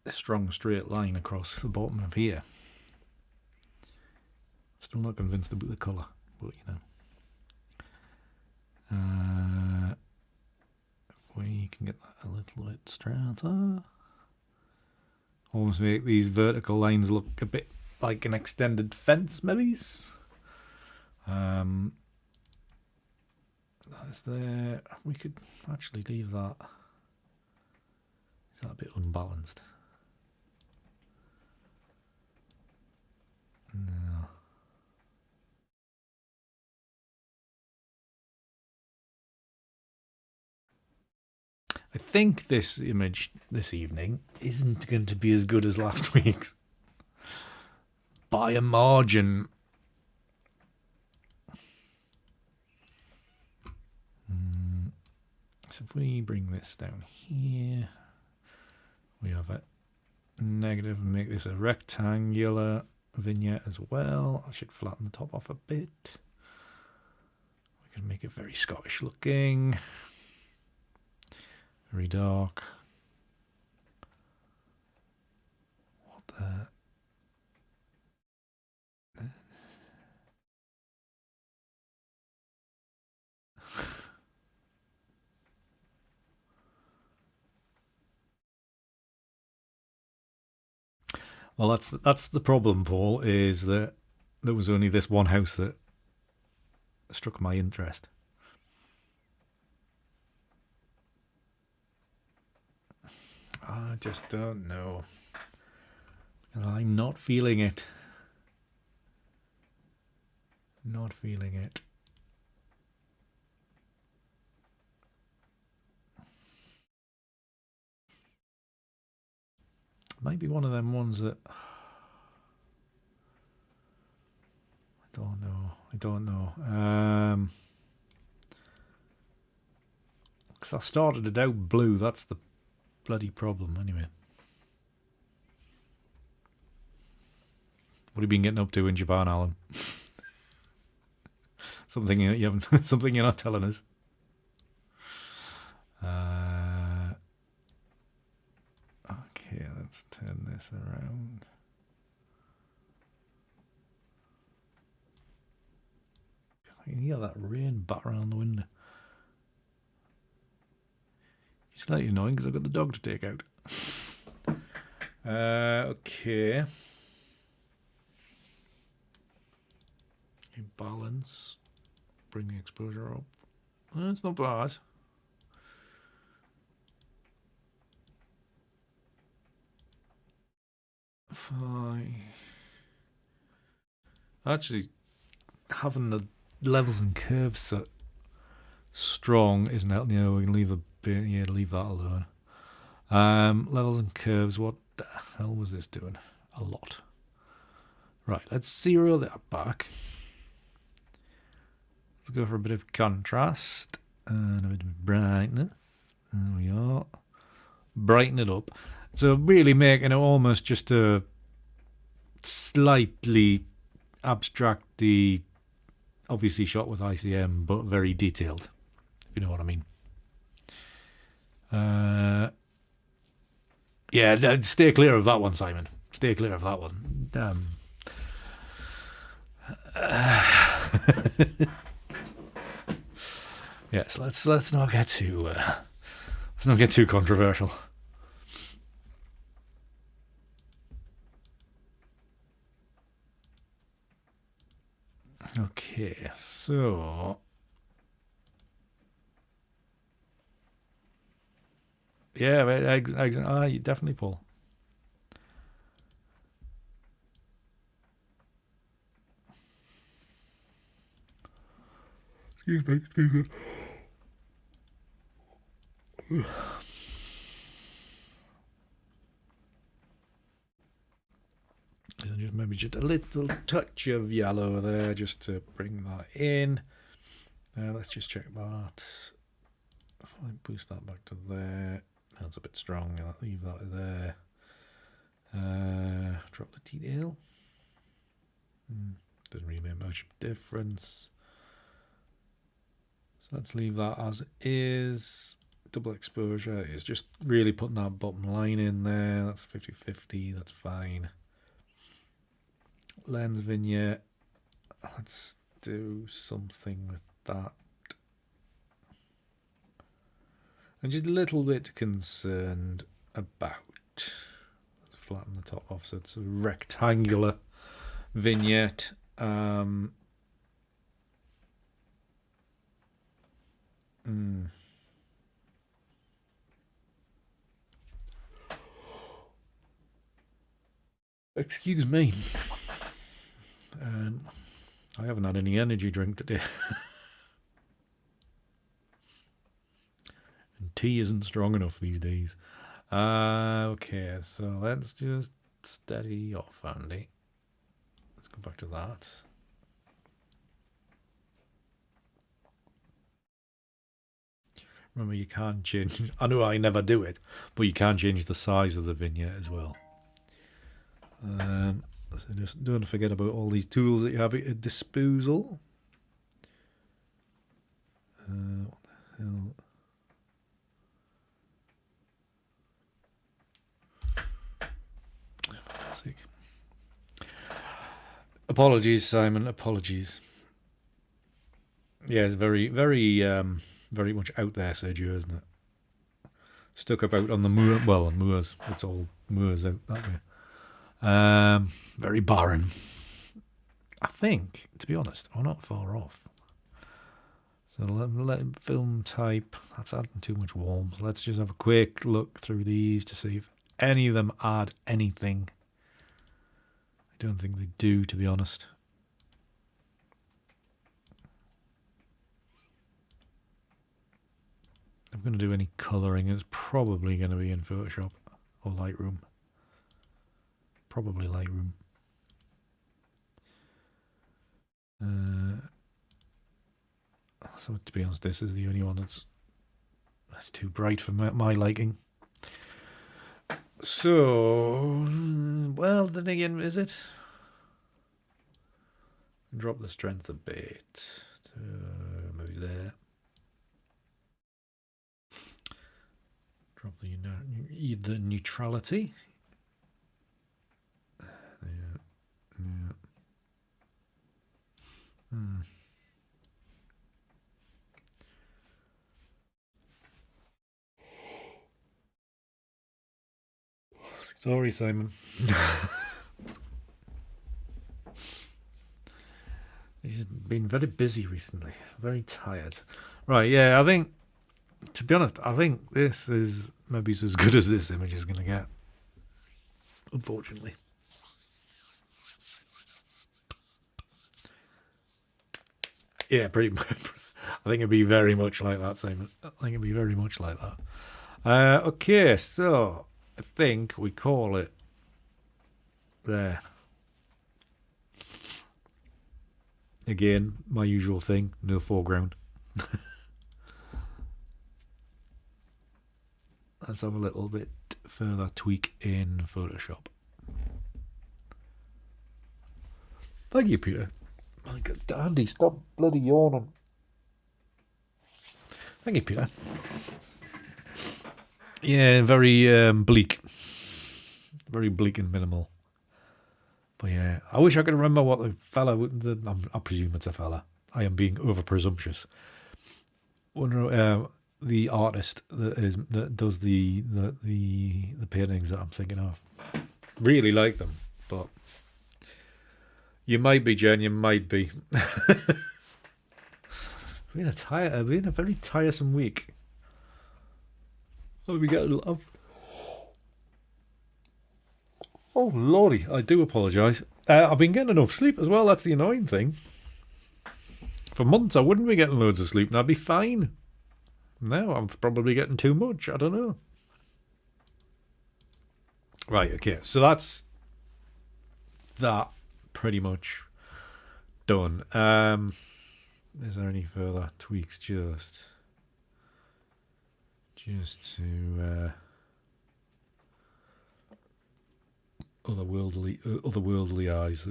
strong straight line across the bottom of here. Still not convinced about the colour, but, you know. If we can get that a little bit straighter... Almost make these vertical lines look a bit like an extended fence, maybe. That's there. We could actually leave that. Is that a bit unbalanced? No. I think this image this evening isn't going to be as good as last week's. By a margin. So if we bring this down here, we have a negative and make this a rectangular vignette as well. I should flatten the top off a bit. We can make it very Scottish looking, very dark. What the? Well, that's the problem, Paul, is that there was only this one house that struck my interest. I just don't know. I'm not feeling it. Not feeling it. Might be one of them ones that I don't know. I don't know. Because I started it out blue. That's the bloody problem, anyway. What have you been getting up to in Japan, Alan? Something you haven't. Something you're not telling us. Okay, let's turn this around. I can hear that rain battering on the window. It's slightly annoying because I've got the dog to take out. Okay. Balance. Bring the exposure up. That's not bad. Fine. Actually, having the levels and curves so strong isn't helping. You know, we can leave a bit. Yeah, leave that alone. Levels and curves. What the hell was this doing? A lot. Right. Let's zero that back. Let's go for a bit of contrast and a bit of brightness. There we are. Brighten it up. So really making it almost just a slightly abstracty, obviously shot with ICM, but very detailed, if you know what I mean. Yeah, stay clear of that one, Simon. Stay clear of that one. Yes, let's not get too controversial. Okay, so yeah, you definitely pull. Excuse me. Maybe just a little touch of yellow there, just to bring that in. Let's just check that. If I boost that back to there, that's a bit strong. I'll leave that there. Drop the detail. Doesn't really make much difference. So let's leave that as is. Double exposure is just really putting that bottom line in there. That's 50-50, that's fine. Lens vignette. Let's do something with that. I'm just a little bit concerned about, let's flatten the top off so it's a rectangular vignette. Excuse me. I haven't had any energy drink today. And tea isn't strong enough these days. Okay, so let's just steady off, Andy. Let's go back to that. Remember, you can't change. I know I never do it, but you can change the size of the vignette as well. So just don't forget about all these tools that you have at your disposal. What the hell? Apologies, Simon. Apologies. Yeah, it's very, very, very much out there, Sergio, isn't it? Stuck about on the moor. Well, on moors. It's all moors out that way. Very barren. I think, to be honest, we're not far off. So let film type. That's adding too much warmth. Let's just have a quick look through these to see if any of them add anything. I don't think they do, to be honest. If I'm going to do any colouring, it's probably going to be in Photoshop or Lightroom. Probably Lightroom. So to be honest, this is the only one that's too bright for my liking. So, well, then again, is it? Drop the strength a bit. Maybe there. Drop the neutrality. Yeah. Sorry, Simon. He's been very busy recently. Very tired. Right, yeah, I think, to be honest, I think this is maybe as good as this image is going to get. Unfortunately. Yeah, pretty much. I think it'd be very much like that, Simon. I think it'd be very much like that. Okay, so I think we call it there. Again, my usual thing, no foreground. Let's have a little bit further tweak in Photoshop. Thank you, Peter. My God, Andy, stop bloody yawning. Thank you, Peter. Yeah, very bleak. Very bleak and minimal. But yeah, I wish I could remember what the fella. I presume it's a fella. I am being over presumptuous. Wonder the artist that does the paintings that I'm thinking of. Really like them, but you might be, Jen. You might be. Been a very tiresome week. Oh, we get a lot of. Oh, lordy, I do apologise. I've been getting enough sleep as well, that's the annoying thing. For months I wouldn't be getting loads of sleep and I'd be fine. Now I'm probably getting too much, I don't know. Right, okay, so that's that pretty much done. Is there any further tweaks just to... otherworldly eyes.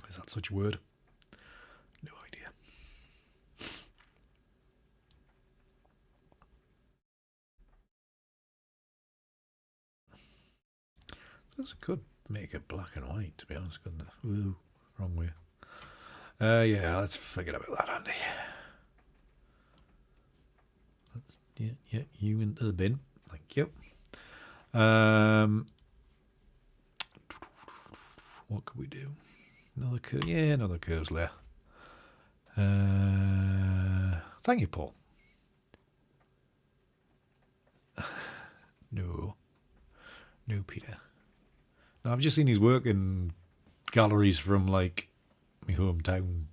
Is that such a word? No idea. This could make it black and white, to be honest, couldn't it? Ooh, wrong way. Yeah, let's forget about that, Andy. Yeah, you into the bin. Thank you. What could we do? Another curve? Yeah, another curves layer. Thank you, Paul. No, Peter. No, I've just seen his work in galleries from like my hometown.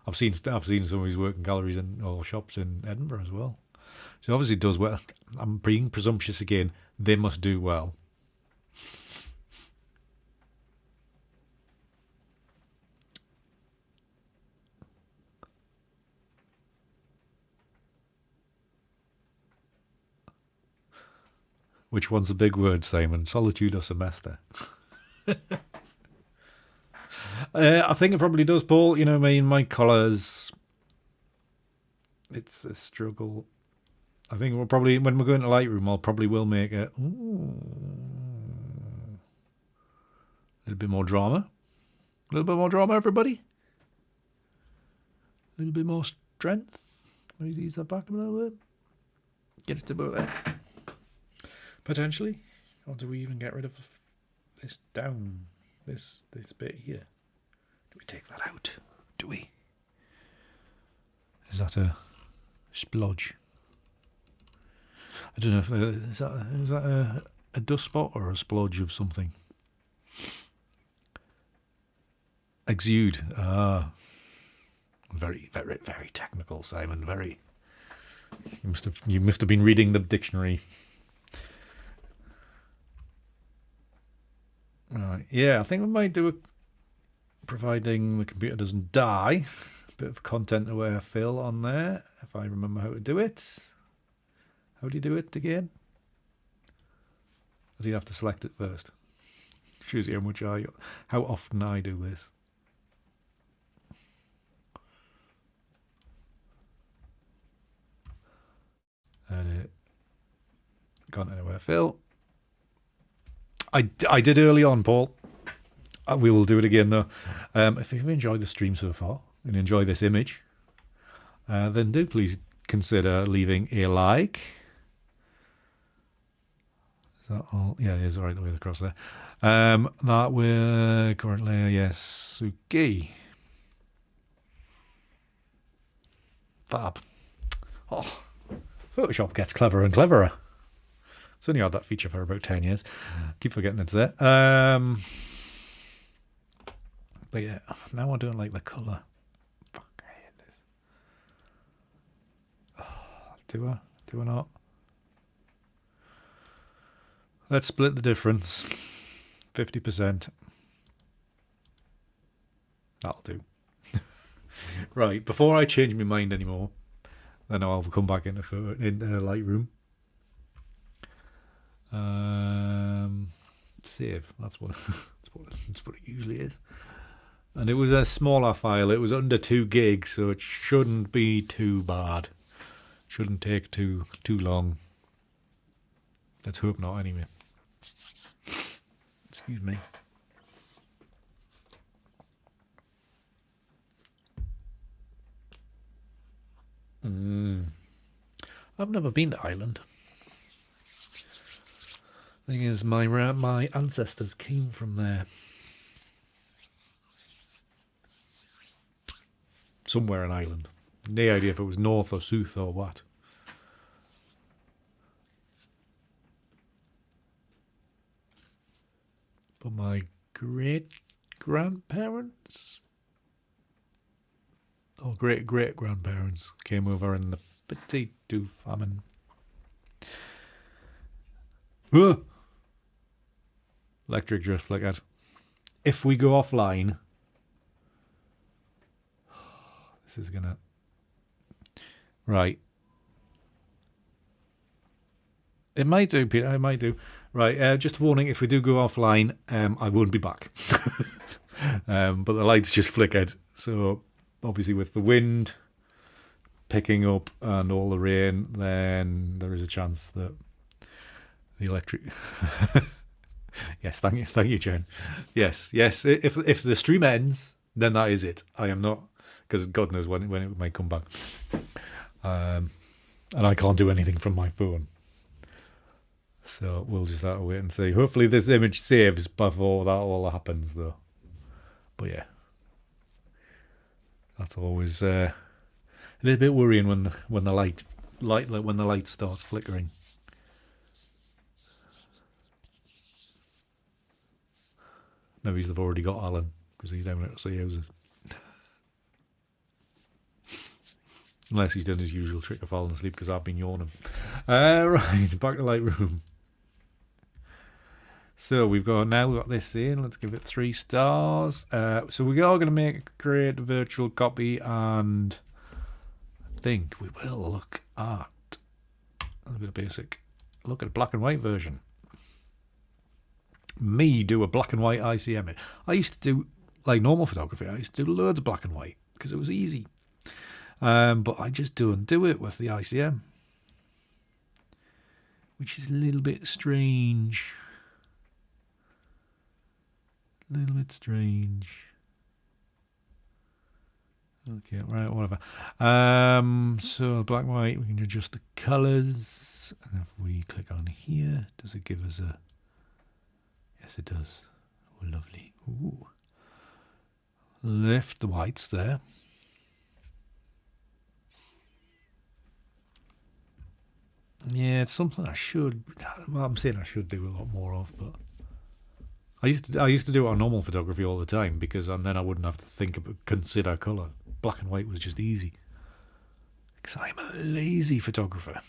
I've seen some of his work in galleries or shops in Edinburgh as well. So obviously does well. I'm being presumptuous again. They must do well. Which one's the big word, Simon? Solitude or semester? I think it probably does, Paul. You know, my colours, it's a struggle. I think we'll probably, when we go into Lightroom, I'll probably will make a little bit more drama. A little bit more drama, everybody. A little bit more strength. Maybe ease that back a little bit. Get it to about there. Potentially. Or do we even get rid of this down? This bit here. Do we take that out? Do we? Is that a splodge? I don't know if is that a dust spot or a splodge of something. Exude. Ah, very, very, very technical, Simon. Very. You must have been reading the dictionary. Right. Yeah, I think we might do it, providing the computer doesn't die. A bit of content aware fill on there, if I remember how to do it. How do you do it again? Or do you have to select it first? Shows you how often I do this. Edit. Content aware fill. I did early on, Paul. We will do it again, though. If you've enjoyed the stream so far and enjoy this image, then do please consider leaving a like. Is that all? Yeah, it is right the way across there. That we're currently, yes, Suki. Fab. Oh, Photoshop gets cleverer and cleverer. It's only had that feature for about 10 years. Keep forgetting it's there. But yeah, now I don't like the colour. Fuck, I hate this. Oh, do I not? Let's split the difference. 50%. That'll do. Right, before I change my mind anymore, then I'll come back into Lightroom. Save. That's what it usually is. And it was a smaller file. It was under 2 gigs, so it shouldn't be too bad. Shouldn't take too long. Let's hope not, anyway. Excuse me. I've never been to Ireland. Thing is, my ancestors came from there. Somewhere in Ireland. No idea if it was north or south or what. But my great-grandparents or great-great-grandparents came over in the potato famine. Electric just flickered. If we go offline, this is gonna... Right. It might do, Peter. It might do. Right. Just a warning, if we do go offline, I won't be back. But the lights just flickered. So obviously with the wind picking up and all the rain, then there is a chance that the electric... Yes, thank you, Jen. Yes. If the stream ends, then that is it. I am not, because God knows when it may come back. And I can't do anything from my phone. So we'll just have to wait and see. Hopefully this image saves before that all happens, though. But yeah, that's always a little bit worrying when the light starts flickering. Maybe they've already got Alan because he's down at the houses. Unless he's done his usual trick of falling asleep because I've been yawning. Right, back to Lightroom. So we've got this in. Let's give it 3 stars. So we are going to create a virtual copy, and I think we will look at a bit of basic Look at a black and white version. Me do a black and white ICM. I used to do, like normal photography, I used to do loads of black and white because it was easy. But I just don't do it with the ICM, which is a little bit strange. A little bit strange. Okay, right, whatever. So black and white, we can adjust the colours. And if we click on here, does it give us a... Yes, it does. Oh, lovely. Ooh. Lift the whites there. Yeah, it's something I should... Well, I'm saying I should do a lot more of, but... I used to do it on normal photography all the time because then I wouldn't have to consider colour. Black and white was just easy. Because I'm a lazy photographer.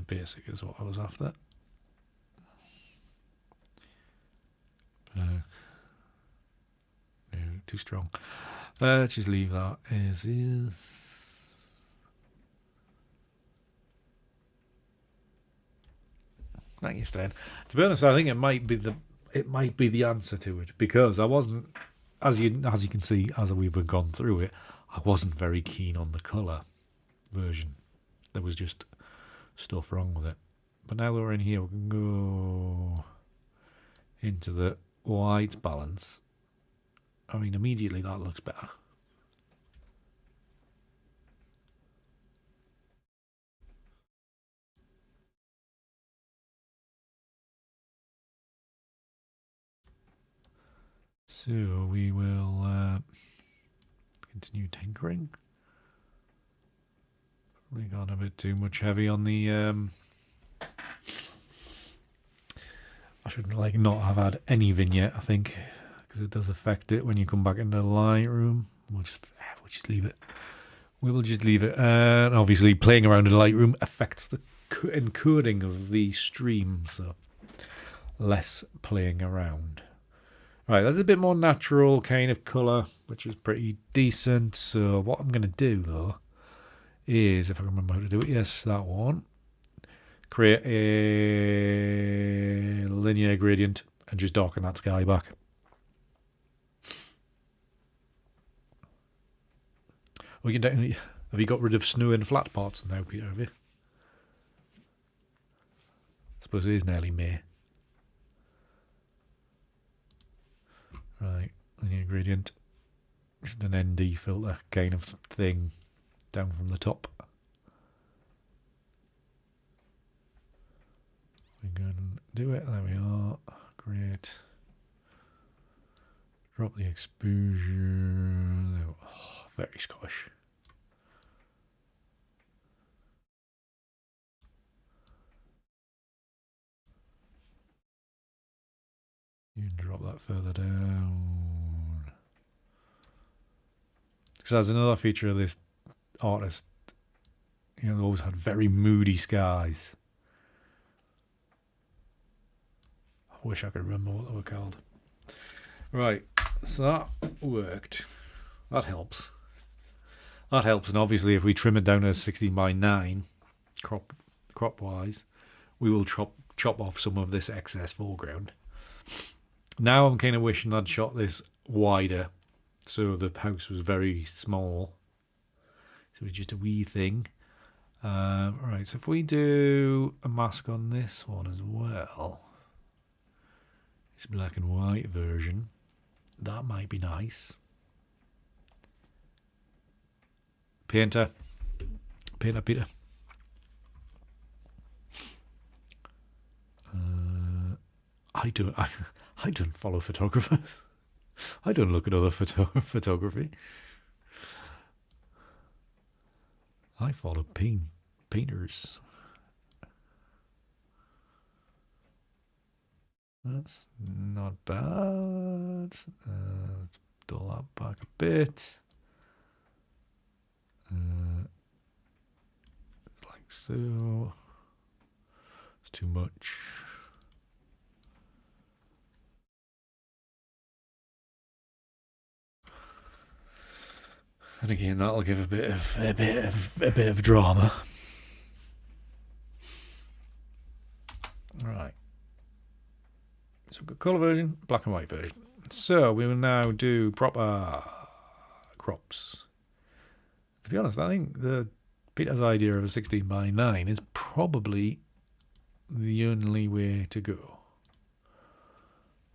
Basic is what I was after. No, too strong. Let's just leave that as is. Thank you, Stan. To be honest, I think it might be the answer to it because I wasn't, as you can see, as we've gone through it, I wasn't very keen on the colour version. There was just stuff wrong with it. But now that we're in here, we can go into the white balance. I mean, immediately that looks better. So we will continue tinkering. Probably gone a bit too much heavy on the... I should not have had any vignette, I think, because it does affect it when you come back into Lightroom. We'll just leave it. We will just leave it. And obviously, playing around in Lightroom affects the encoding of the stream, so less playing around. Right, that's a bit more natural kind of colour, which is pretty decent. So what I'm going to do, though, is, if I remember how to do it, yes, that one. Create a linear gradient and just darken that sky back. We can definitely... Have you got rid of snow and flat parts now, Peter, have you? I suppose it is nearly May. Right, linear gradient. Just an ND filter kind of thing down from the top. We're going to do it. There we are. Great. Drop the exposure. Oh, very Scottish. You can drop that further down. So that's another feature of this artist. You know, they always had very moody skies. I wish I could remember what they were called. Right, so that worked. That helps. That helps, and obviously if we trim it down to 16:9, crop wise, we will chop off some of this excess foreground. Now I'm kind of wishing I'd shot this wider, so the house was very small. So it was just a wee thing. Right, so if we do a mask on this one as well, this black and white version, that might be nice. Painter Peter. I don't follow photographers. I don't look at other photography. I follow painters. That's not bad. Let's dull that back a bit. Like so. It's too much. And again, that'll give a bit of drama. Right. So we've got colour version, black and white version. So we will now do proper crops. To be honest, I think Peter's idea of a 16:9 is probably the only way to go.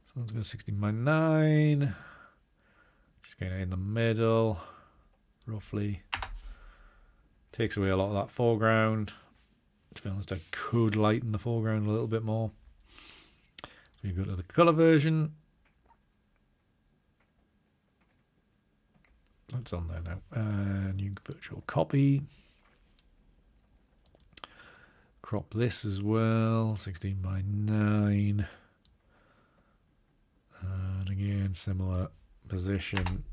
So let's go 16:9. Just getting it in the middle, roughly. Takes away a lot of that foreground. To be honest, I could lighten the foreground a little bit more. We go to the colour version. That's on there now. New virtual copy. Crop this as well. 16:9. And again, similar position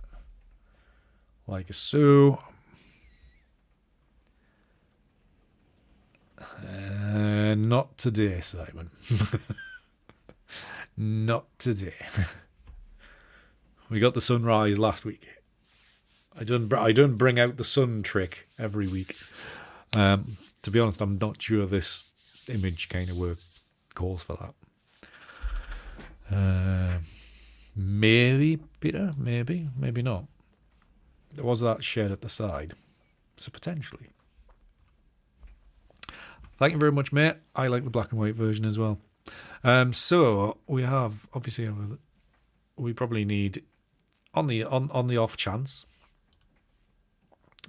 like so. Not today, Simon. Not today. We got the sunrise last week. I don't bring out the sun trick every week. To be honest, I'm not sure this image kind of work calls for that. Maybe, Peter, maybe not. There was that shed at the side, so potentially. Thank you very much, mate. I like the black and white version as well. So we have obviously we probably need on the off chance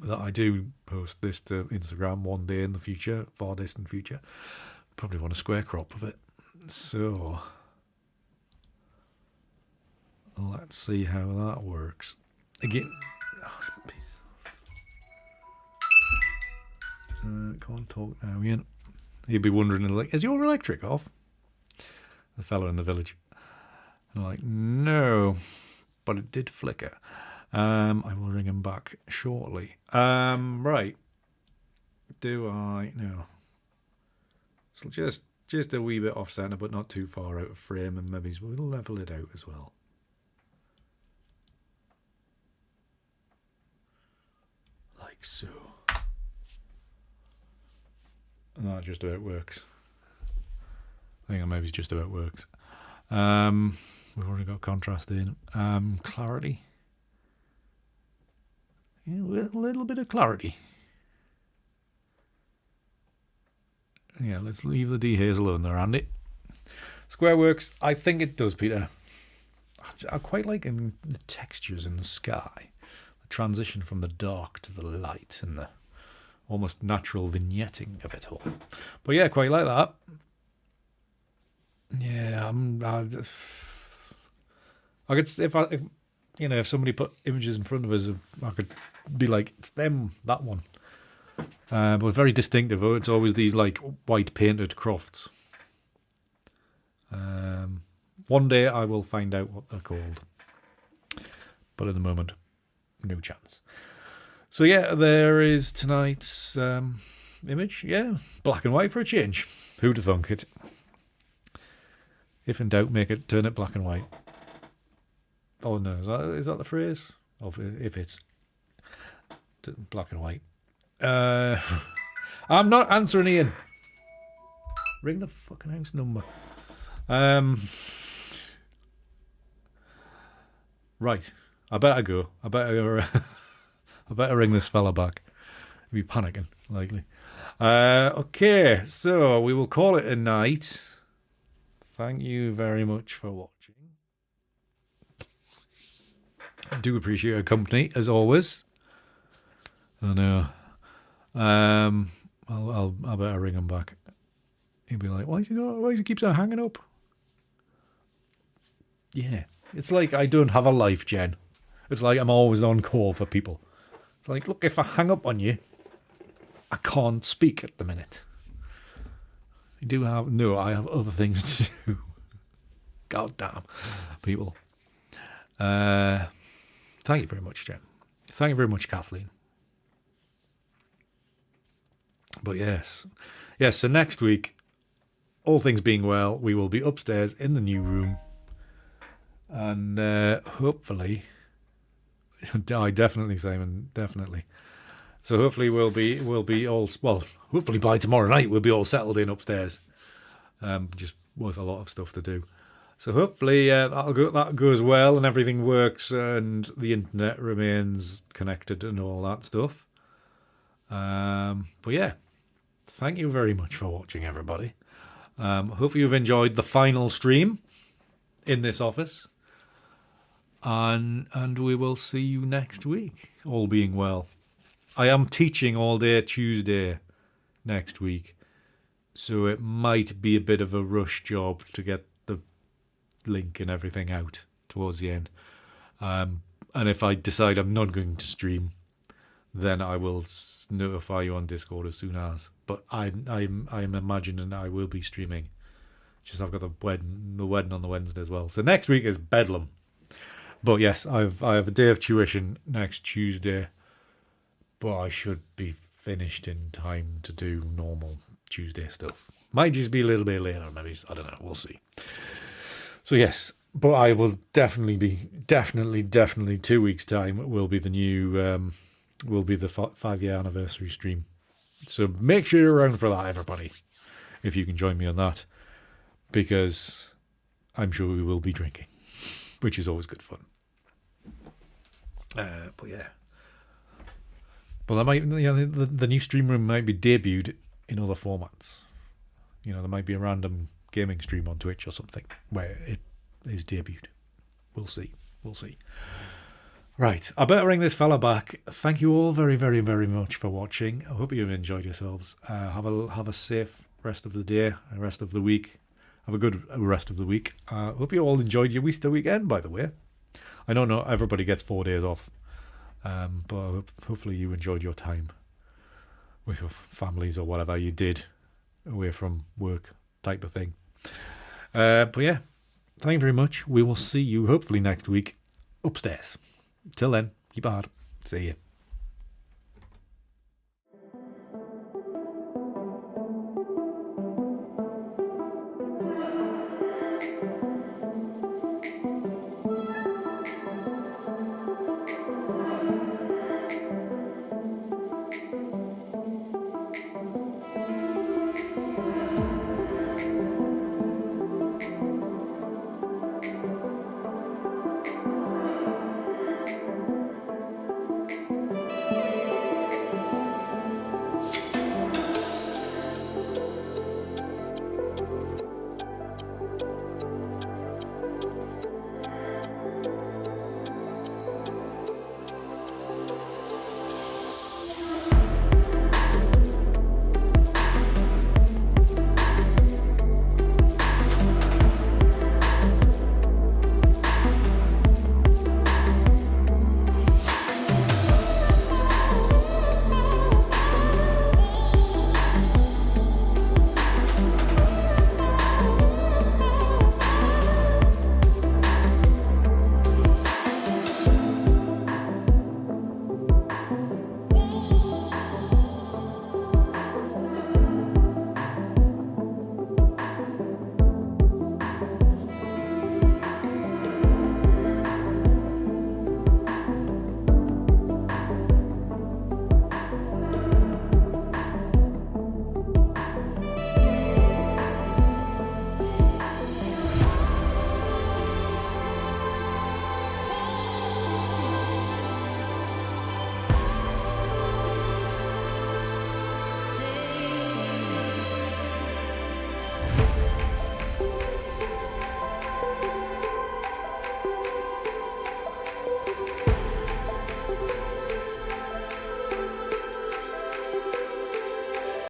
that I do post this to Instagram one day in the future, far distant future. Probably want a square crop of it. So let's see how that works. Again, peace. Can't talk now, Ian. You'd be wondering, like, is your electric off? The fellow in the village. I'm like, no, but it did flicker. I will ring him back shortly. Right. Do I? No. So just a wee bit off centre, but not too far out of frame, and maybe we'll level it out as well. Like so. And that just about works. I think maybe it's just about works. We've already got contrast in. Clarity. Yeah, a little bit of clarity. Yeah, let's leave the dehaze alone there, Andy. Square works. I think it does, Peter. I quite like the textures in the sky. The transition from the dark to the light and the almost natural vignetting of it all. But yeah, quite like that. Yeah, I could if somebody put images in front of us, I could be like, it's them, that one. But very distinctive. It's always these like white painted crofts. One day I will find out what they're called, but at the moment, no chance. So yeah, there is tonight's image. Yeah, black and white for a change. Who'd have thunk it? If in doubt, turn it black and white. Oh no, is that the phrase? If it's black and white. I'm not answering, Ian. Ring the fucking house number. Right. I better go. I better ring this fella back. He'll be panicking, likely. Okay, so we will call it a night. Thank you very much for watching. I do appreciate your company, as always. I know. I better ring him back. He'll be like, why does he keep on hanging up? Yeah. It's like I don't have a life, Jen. It's like I'm always on call for people. It's like, look, if I hang up on you, I can't speak at the minute. I have other things to do. God damn, people. Thank you very much, Jen. Thank you very much, Kathleen. But yes. So next week, all things being well, we will be upstairs in the new room. And hopefully, I definitely, Simon, definitely. So hopefully we'll be all, well, hopefully by tomorrow night we'll be all settled in upstairs. Just with a lot of stuff to do. So hopefully that goes well and everything works and the internet remains connected and all that stuff. But yeah, thank you very much for watching, everybody. Hopefully you've enjoyed the final stream in this office. And we will see you next week, all being well. I am teaching all day Tuesday next week, so it might be a bit of a rush job to get the link and everything out towards the end. And if I decide I'm not going to stream, then I will notify you on Discord as soon as. But I'm imagining I will be streaming. Just I've got the wedding on the Wednesday as well. So next week is Bedlam. But yes, I have a day of tuition next Tuesday, but I should be finished in time to do normal Tuesday stuff. Might just be a little bit later, maybe. I don't know. We'll see. So yes, but I will definitely 2 weeks time will be the new will be the 5-year anniversary stream. So make sure you're around for that, everybody, if you can join me on that, because I'm sure we will be drinking, which is always good fun. But yeah. Well, I might, the new stream room might be debuted in other formats. There might be a random gaming stream on Twitch or something where it is debuted. We'll see. Right, I better ring this fella back. Thank you all very, very, very much for watching. I hope you've enjoyed yourselves. Have a safe rest of the day, rest of the week. Have a good rest of the week. Hope you all enjoyed your Easter weekend, by the way. I know not everybody gets 4 days off, but hopefully you enjoyed your time with your families or whatever you did away from work type of thing. But yeah, thank you very much. We will see you hopefully next week upstairs. Till then, keep hard. See you.